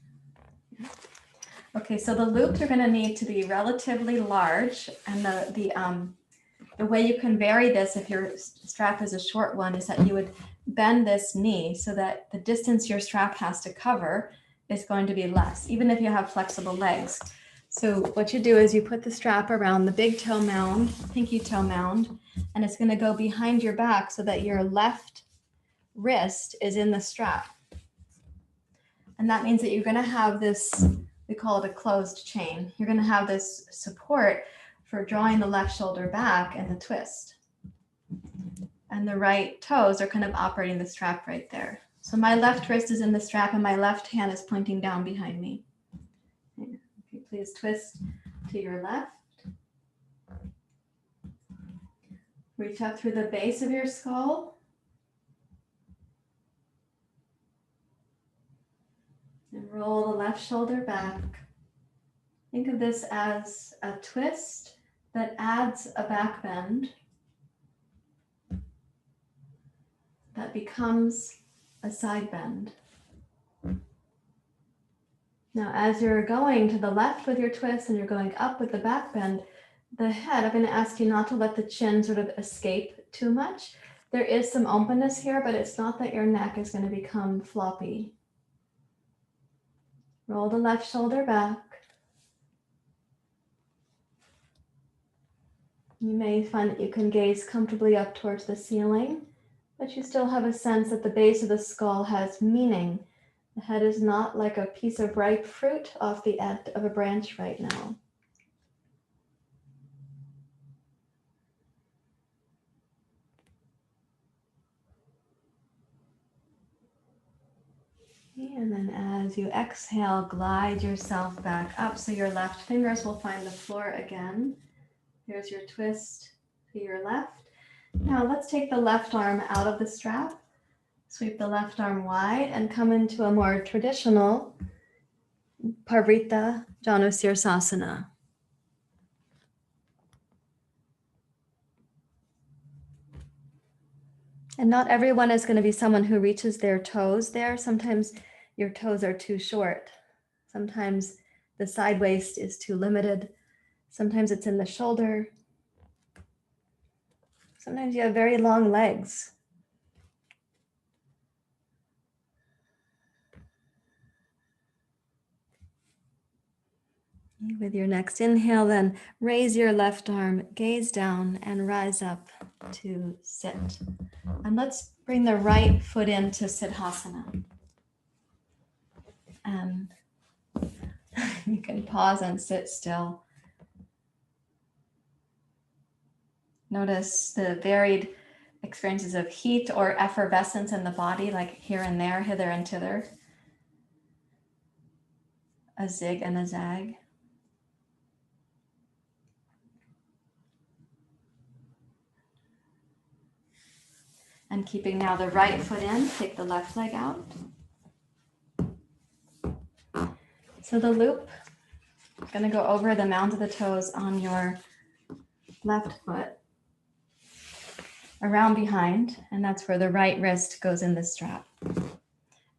Okay, so the loops are going to need to be relatively large, and the way you can vary this if your strap is a short one is that you would bend this knee so that the distance your strap has to cover is going to be less, even if you have flexible legs. So what you do is you put the strap around the big toe mound, pinky toe mound, and it's going to go behind your back so that your left wrist is in the strap. And that means that you're going to have this, we call it a closed chain. You're going to have this support for drawing the left shoulder back and the twist. And the right toes are kind of operating the strap right there. So my left wrist is in the strap and my left hand is pointing down behind me. Okay, please twist to your left. Reach up through the base of your skull. And roll the left shoulder back. Think of this as a twist that adds a back bend that becomes a side bend. Now, as you're going to the left with your twist and you're going up with the back bend, the head, I'm going to ask you not to let the chin sort of escape too much. There is some openness here, but it's not that your neck is going to become floppy. Roll the left shoulder back. You may find that you can gaze comfortably up towards the ceiling, but you still have a sense that the base of the skull has meaning. The head is not like a piece of ripe fruit off the end of a branch right now. And then as you exhale, glide yourself back up so your left fingers will find the floor again. Here's your twist to your left. Now let's take the left arm out of the strap. Sweep the left arm wide and come into a more traditional Parvrita Janusirsasana. And not everyone is going to be someone who reaches their toes there. Sometimes your toes are too short. Sometimes the side waist is too limited. Sometimes it's in the shoulder. Sometimes you have very long legs. With your next inhale, then raise your left arm, gaze down, and rise up to sit. And let's bring the right foot into Sidhasana. And you can pause and sit still. Notice the varied experiences of heat or effervescence in the body, like here and there, hither and thither. A zig and a zag. And keeping now the right foot in, take the left leg out. So the loop, going to go over the mound of the toes on your left foot, around behind, and that's where the right wrist goes in the strap.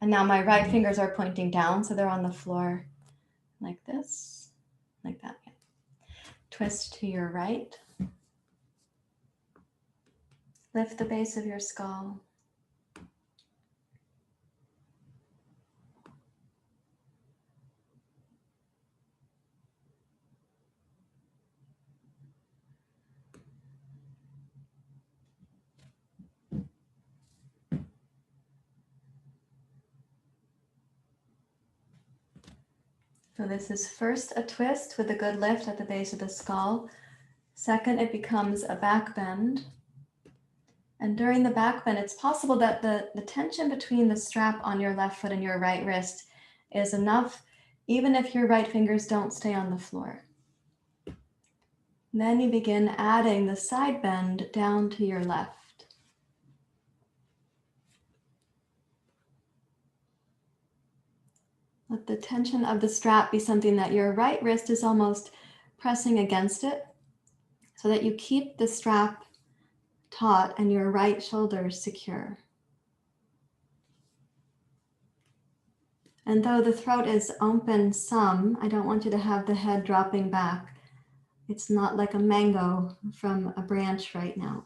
And now my right fingers are pointing down, so they're on the floor like this, like that. Twist to your right. Lift the base of your skull. So this is first a twist with a good lift at the base of the skull. Second, it becomes a back bend. And during the back bend, it's possible that the tension between the strap on your left foot and your right wrist is enough, even if your right fingers don't stay on the floor. Then you begin adding the side bend down to your left. Let the tension of the strap be something that your right wrist is almost pressing against it, so that you keep the strap taut and your right shoulder secure. And though the throat is open some, I don't want you to have the head dropping back. It's not like a mango from a branch right now.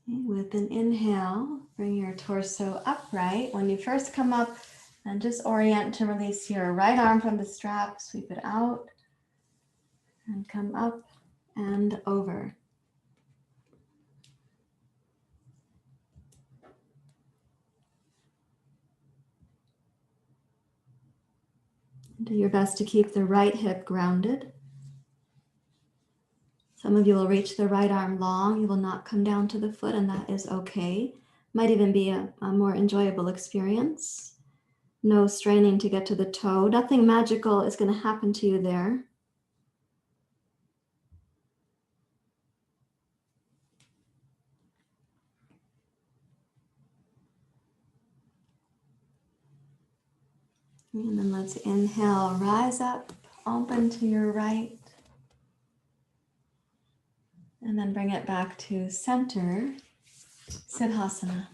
With an inhale, bring your torso upright. When you first come up, and just orient to release your right arm from the strap, sweep it out, and come up and over. Do your best to keep the right hip grounded. Some of you will reach the right arm long. You will not come down to the foot, and that is okay. Might even be a more enjoyable experience. No straining to get to the toe. Nothing magical is going to happen to you there. And then let's inhale, rise up, open to your right. And then bring it back to center, Sidhasana.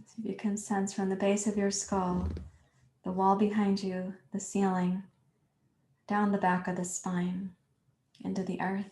So you can sense from the base of your skull, the wall behind you, the ceiling, down the back of the spine, into the earth.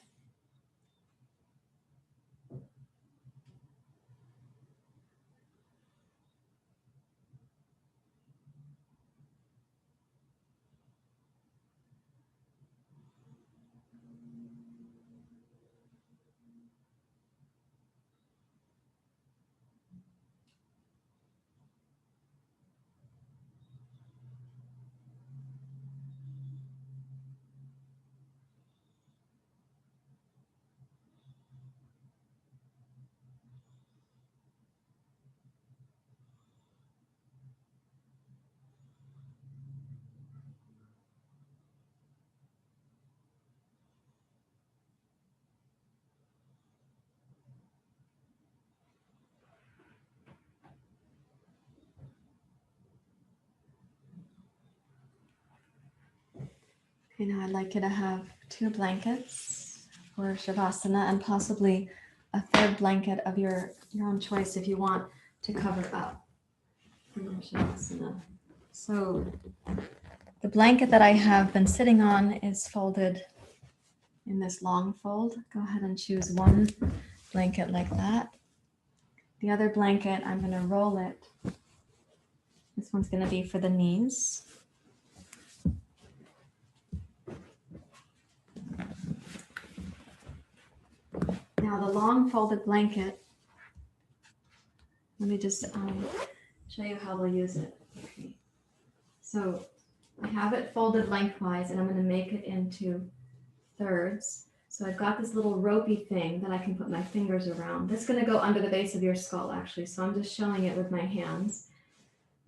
Okay, now I'd like you to have 2 blankets for Shavasana and possibly a third blanket of your own choice if you want to cover up. So the blanket that I have been sitting on is folded in this long fold. Go ahead and choose one blanket like that. The other blanket, I'm going to roll it. This one's going to be for the knees. Now the long folded blanket, let me just show you how we'll use it. Okay. So I have it folded lengthwise and I'm going to make it into thirds. So I've got this little ropey thing that I can put my fingers around. This is going to go under the base of your skull actually. So I'm just showing it with my hands.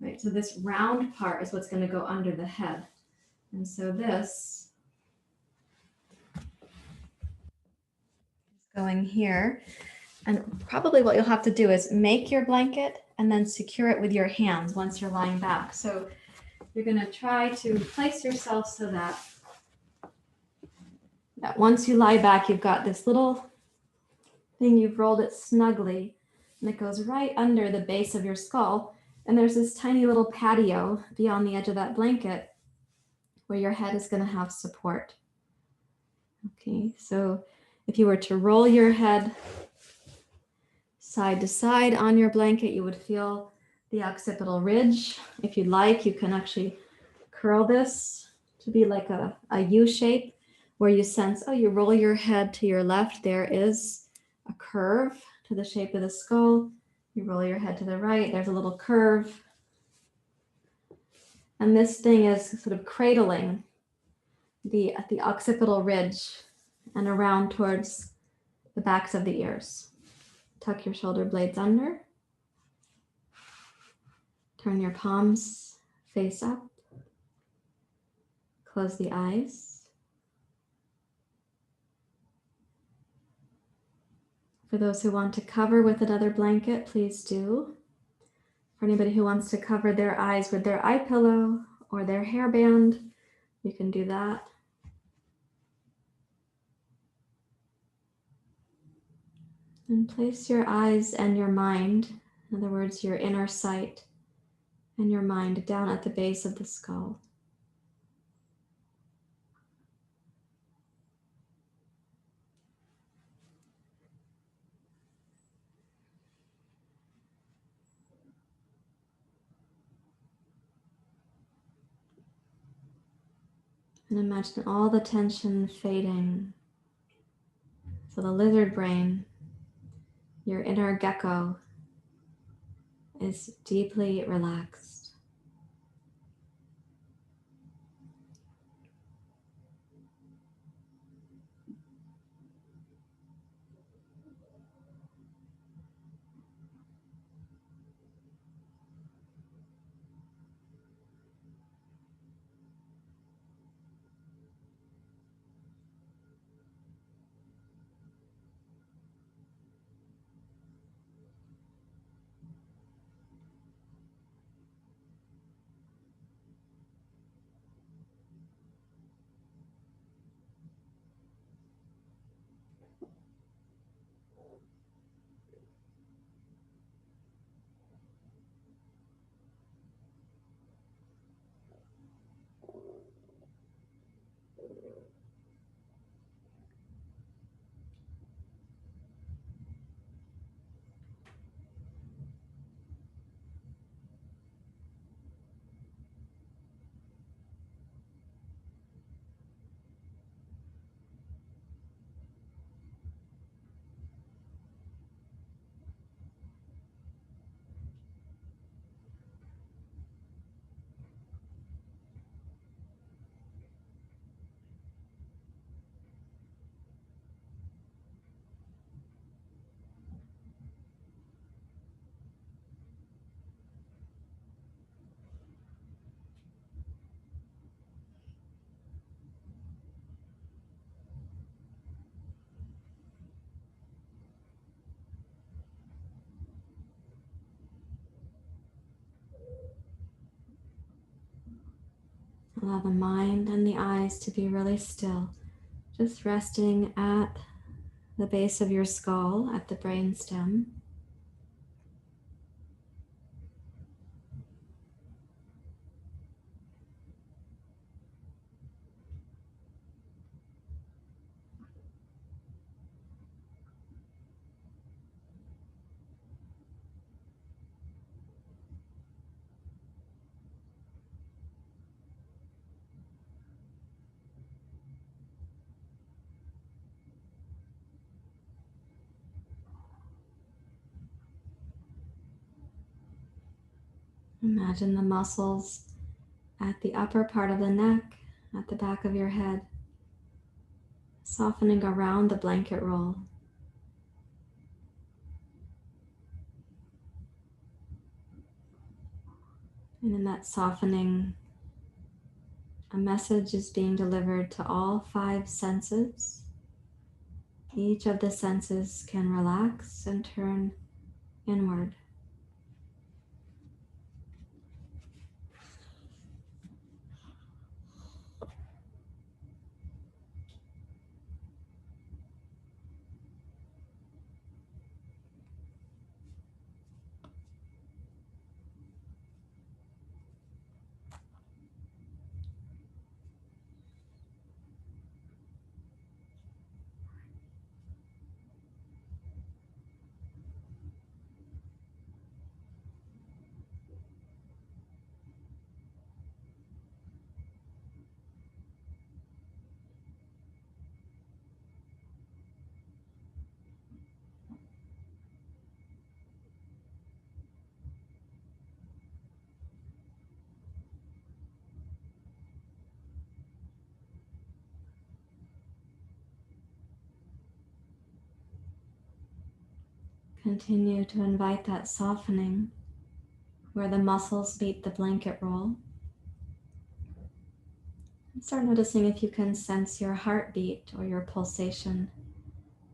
Right. So this round part is what's going to go under the head. And so this is going here. And probably what you'll have to do is make your blanket and then secure it with your hands once you're lying back. So you're going to try to place yourself so that once you lie back, you've got this little thing, you've rolled it snugly, and it goes right under the base of your skull. And there's this tiny little patio beyond the edge of that blanket where your head is going to have support. Okay, so if you were to roll your head side to side on your blanket, you would feel the occipital ridge. If you'd like, you can actually curl this to be like a U shape where you sense, oh, you roll your head to your left, there is a curve to the shape of the skull. You roll your head to the right, there's a little curve. And this thing is sort of cradling the occipital ridge and around towards the backs of the ears. Tuck your shoulder blades under. Turn your palms face up. Close the eyes. For those who want to cover with another blanket, please do. For anybody who wants to cover their eyes with their eye pillow or their hairband, you can do that. And place your eyes and your mind, in other words, your inner sight and your mind, down at the base of the skull. And imagine all the tension fading. So the lizard brain, your inner gecko, is deeply relaxed. Allow the mind and the eyes to be really still, just resting at the base of your skull at the brainstem. Imagine the muscles at the upper part of the neck, at the back of your head, softening around the blanket roll. And in that softening, a message is being delivered to all 5 senses. Each of the senses can relax and turn inward. Continue to invite that softening where the muscles meet the blanket roll. And start noticing if you can sense your heartbeat or your pulsation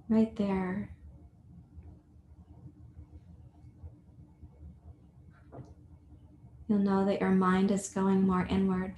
right there. You'll know that your mind is going more inward.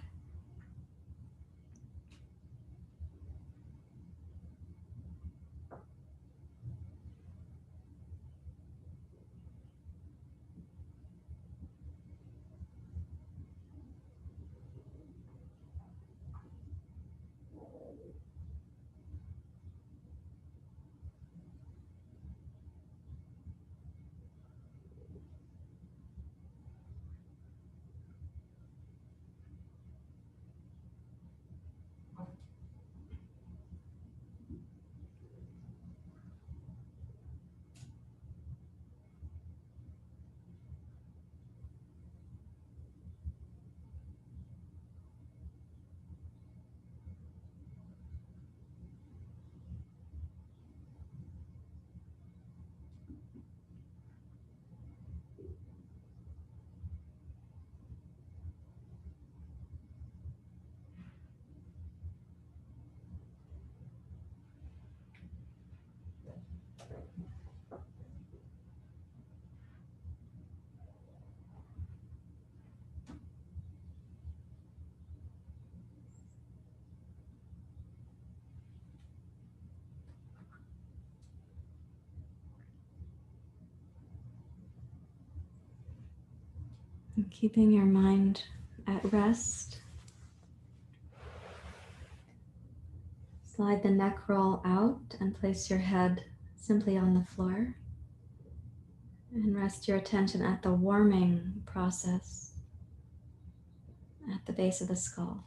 And keeping your mind at rest, slide the neck roll out and place your head simply on the floor. And rest your attention at the warming process at the base of the skull.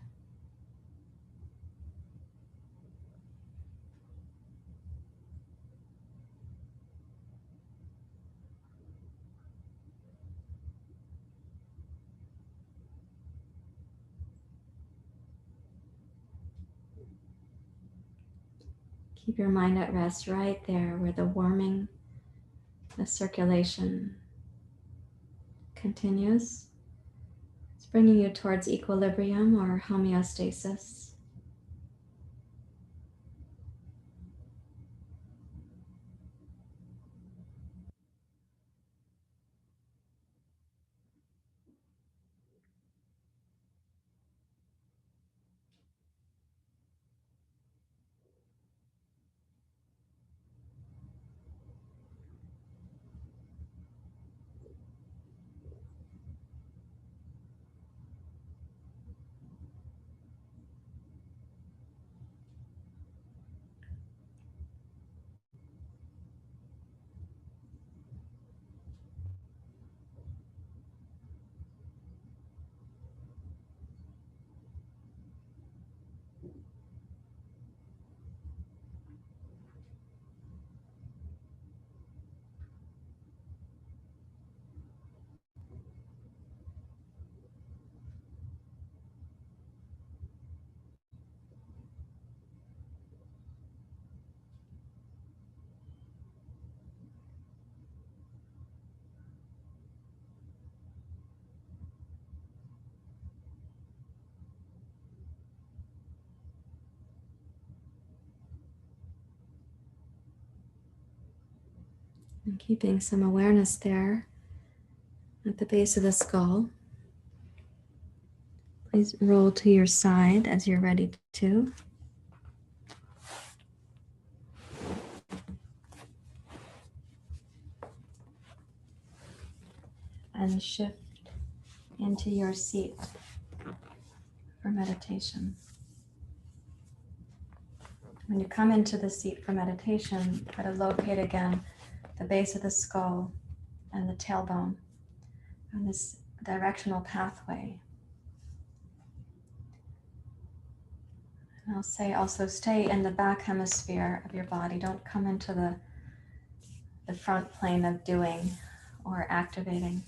Keep your mind at rest right there where the warming, the circulation continues. It's bringing you towards equilibrium or homeostasis. And keeping some awareness there at the base of the skull. Please roll to your side as you're ready to. And shift into your seat for meditation. When you come into the seat for meditation, try to locate again the base of the skull and the tailbone on this directional pathway. And I'll say also stay in the back hemisphere of your body. Don't come into the front plane of doing or activating.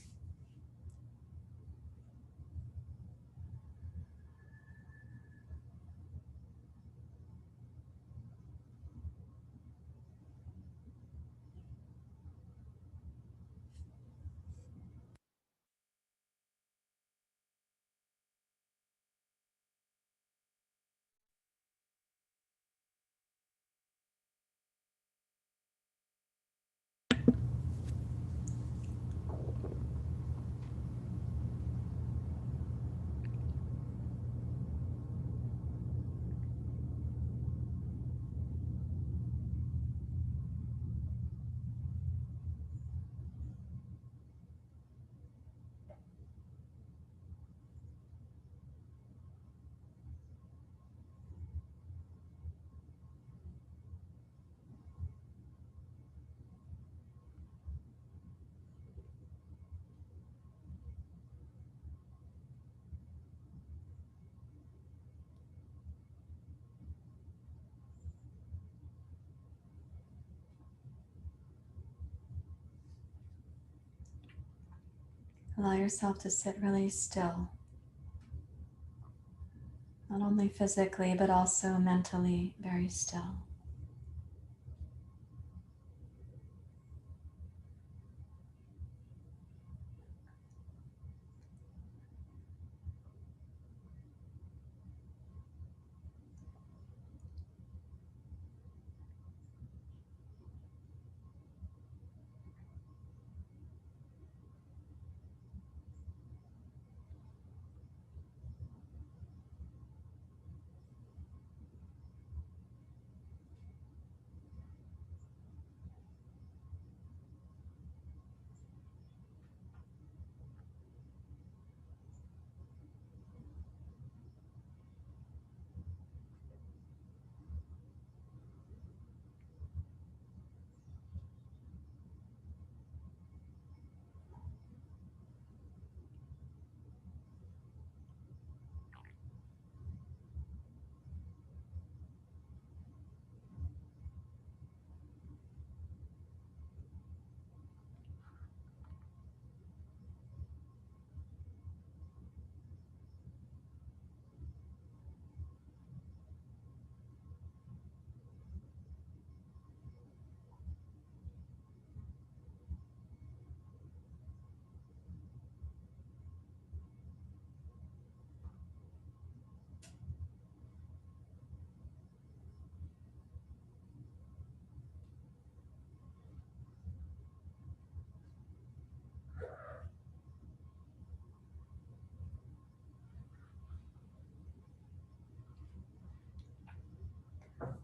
Allow yourself to sit really still, not only physically, but also mentally very still.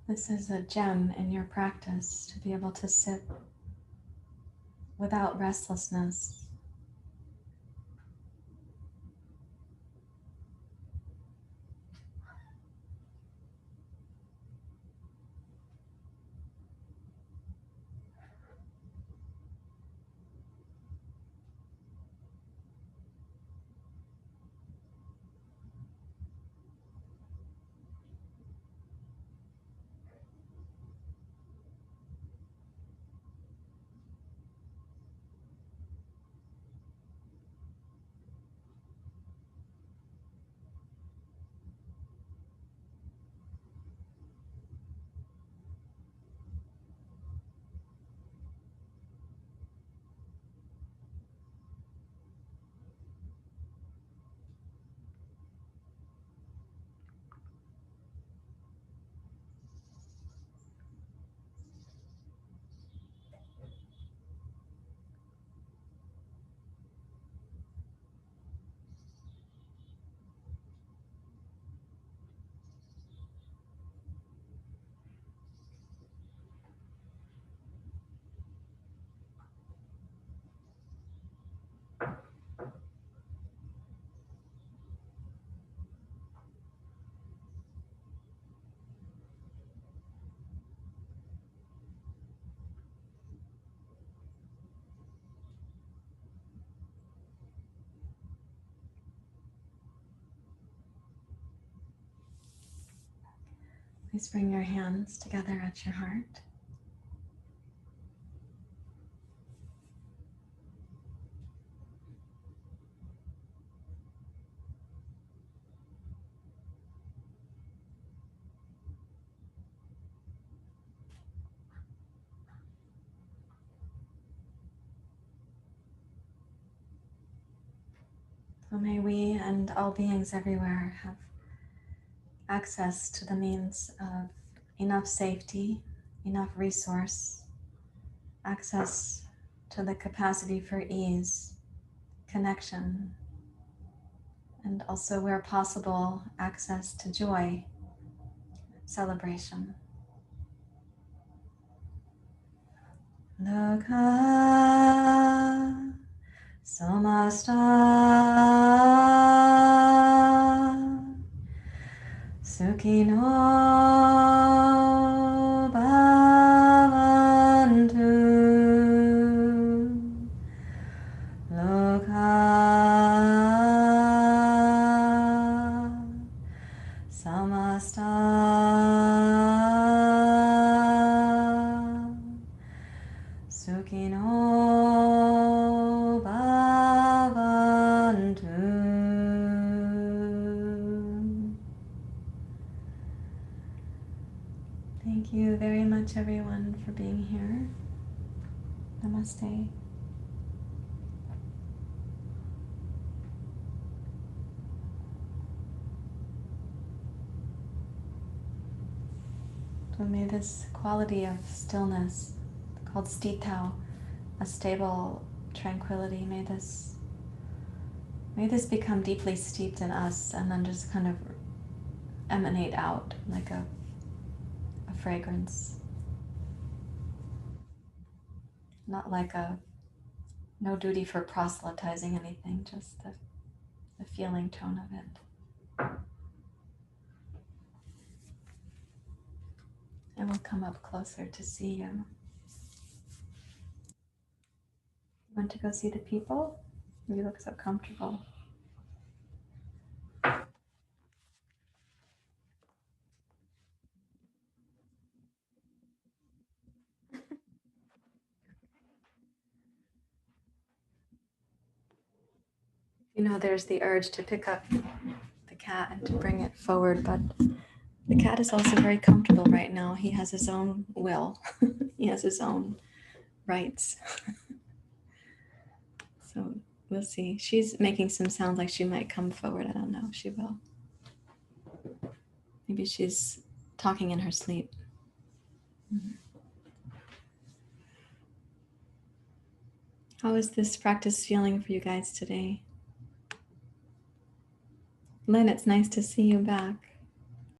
This is a gem in your practice to be able to sit without restlessness. Please bring your hands together at your heart. So may we and all beings everywhere have access to the means of enough safety, enough resource, access to the capacity for ease, connection, and also where possible, access to joy, celebration. Loka samasta sukhino bhavantu. Loka samasta sukhino bhavantu. Thank you very much, everyone, for being here. Namaste. So may this quality of stillness, called stitao, a stable tranquility, may this become deeply steeped in us and then just kind of emanate out like a fragrance. Not like no duty for proselytizing anything, just the feeling tone of it. I will come up closer to see you. Want to go see the people? You look so comfortable. You know, there's the urge to pick up the cat and to bring it forward, but the cat is also very comfortable right now. He has his own will. He has his own rights. So we'll see. She's making some sounds like she might come forward. I don't know. She will. Maybe she's talking in her sleep. Mm-hmm. How is this practice feeling for you guys today? Lynn, it's nice to see you back.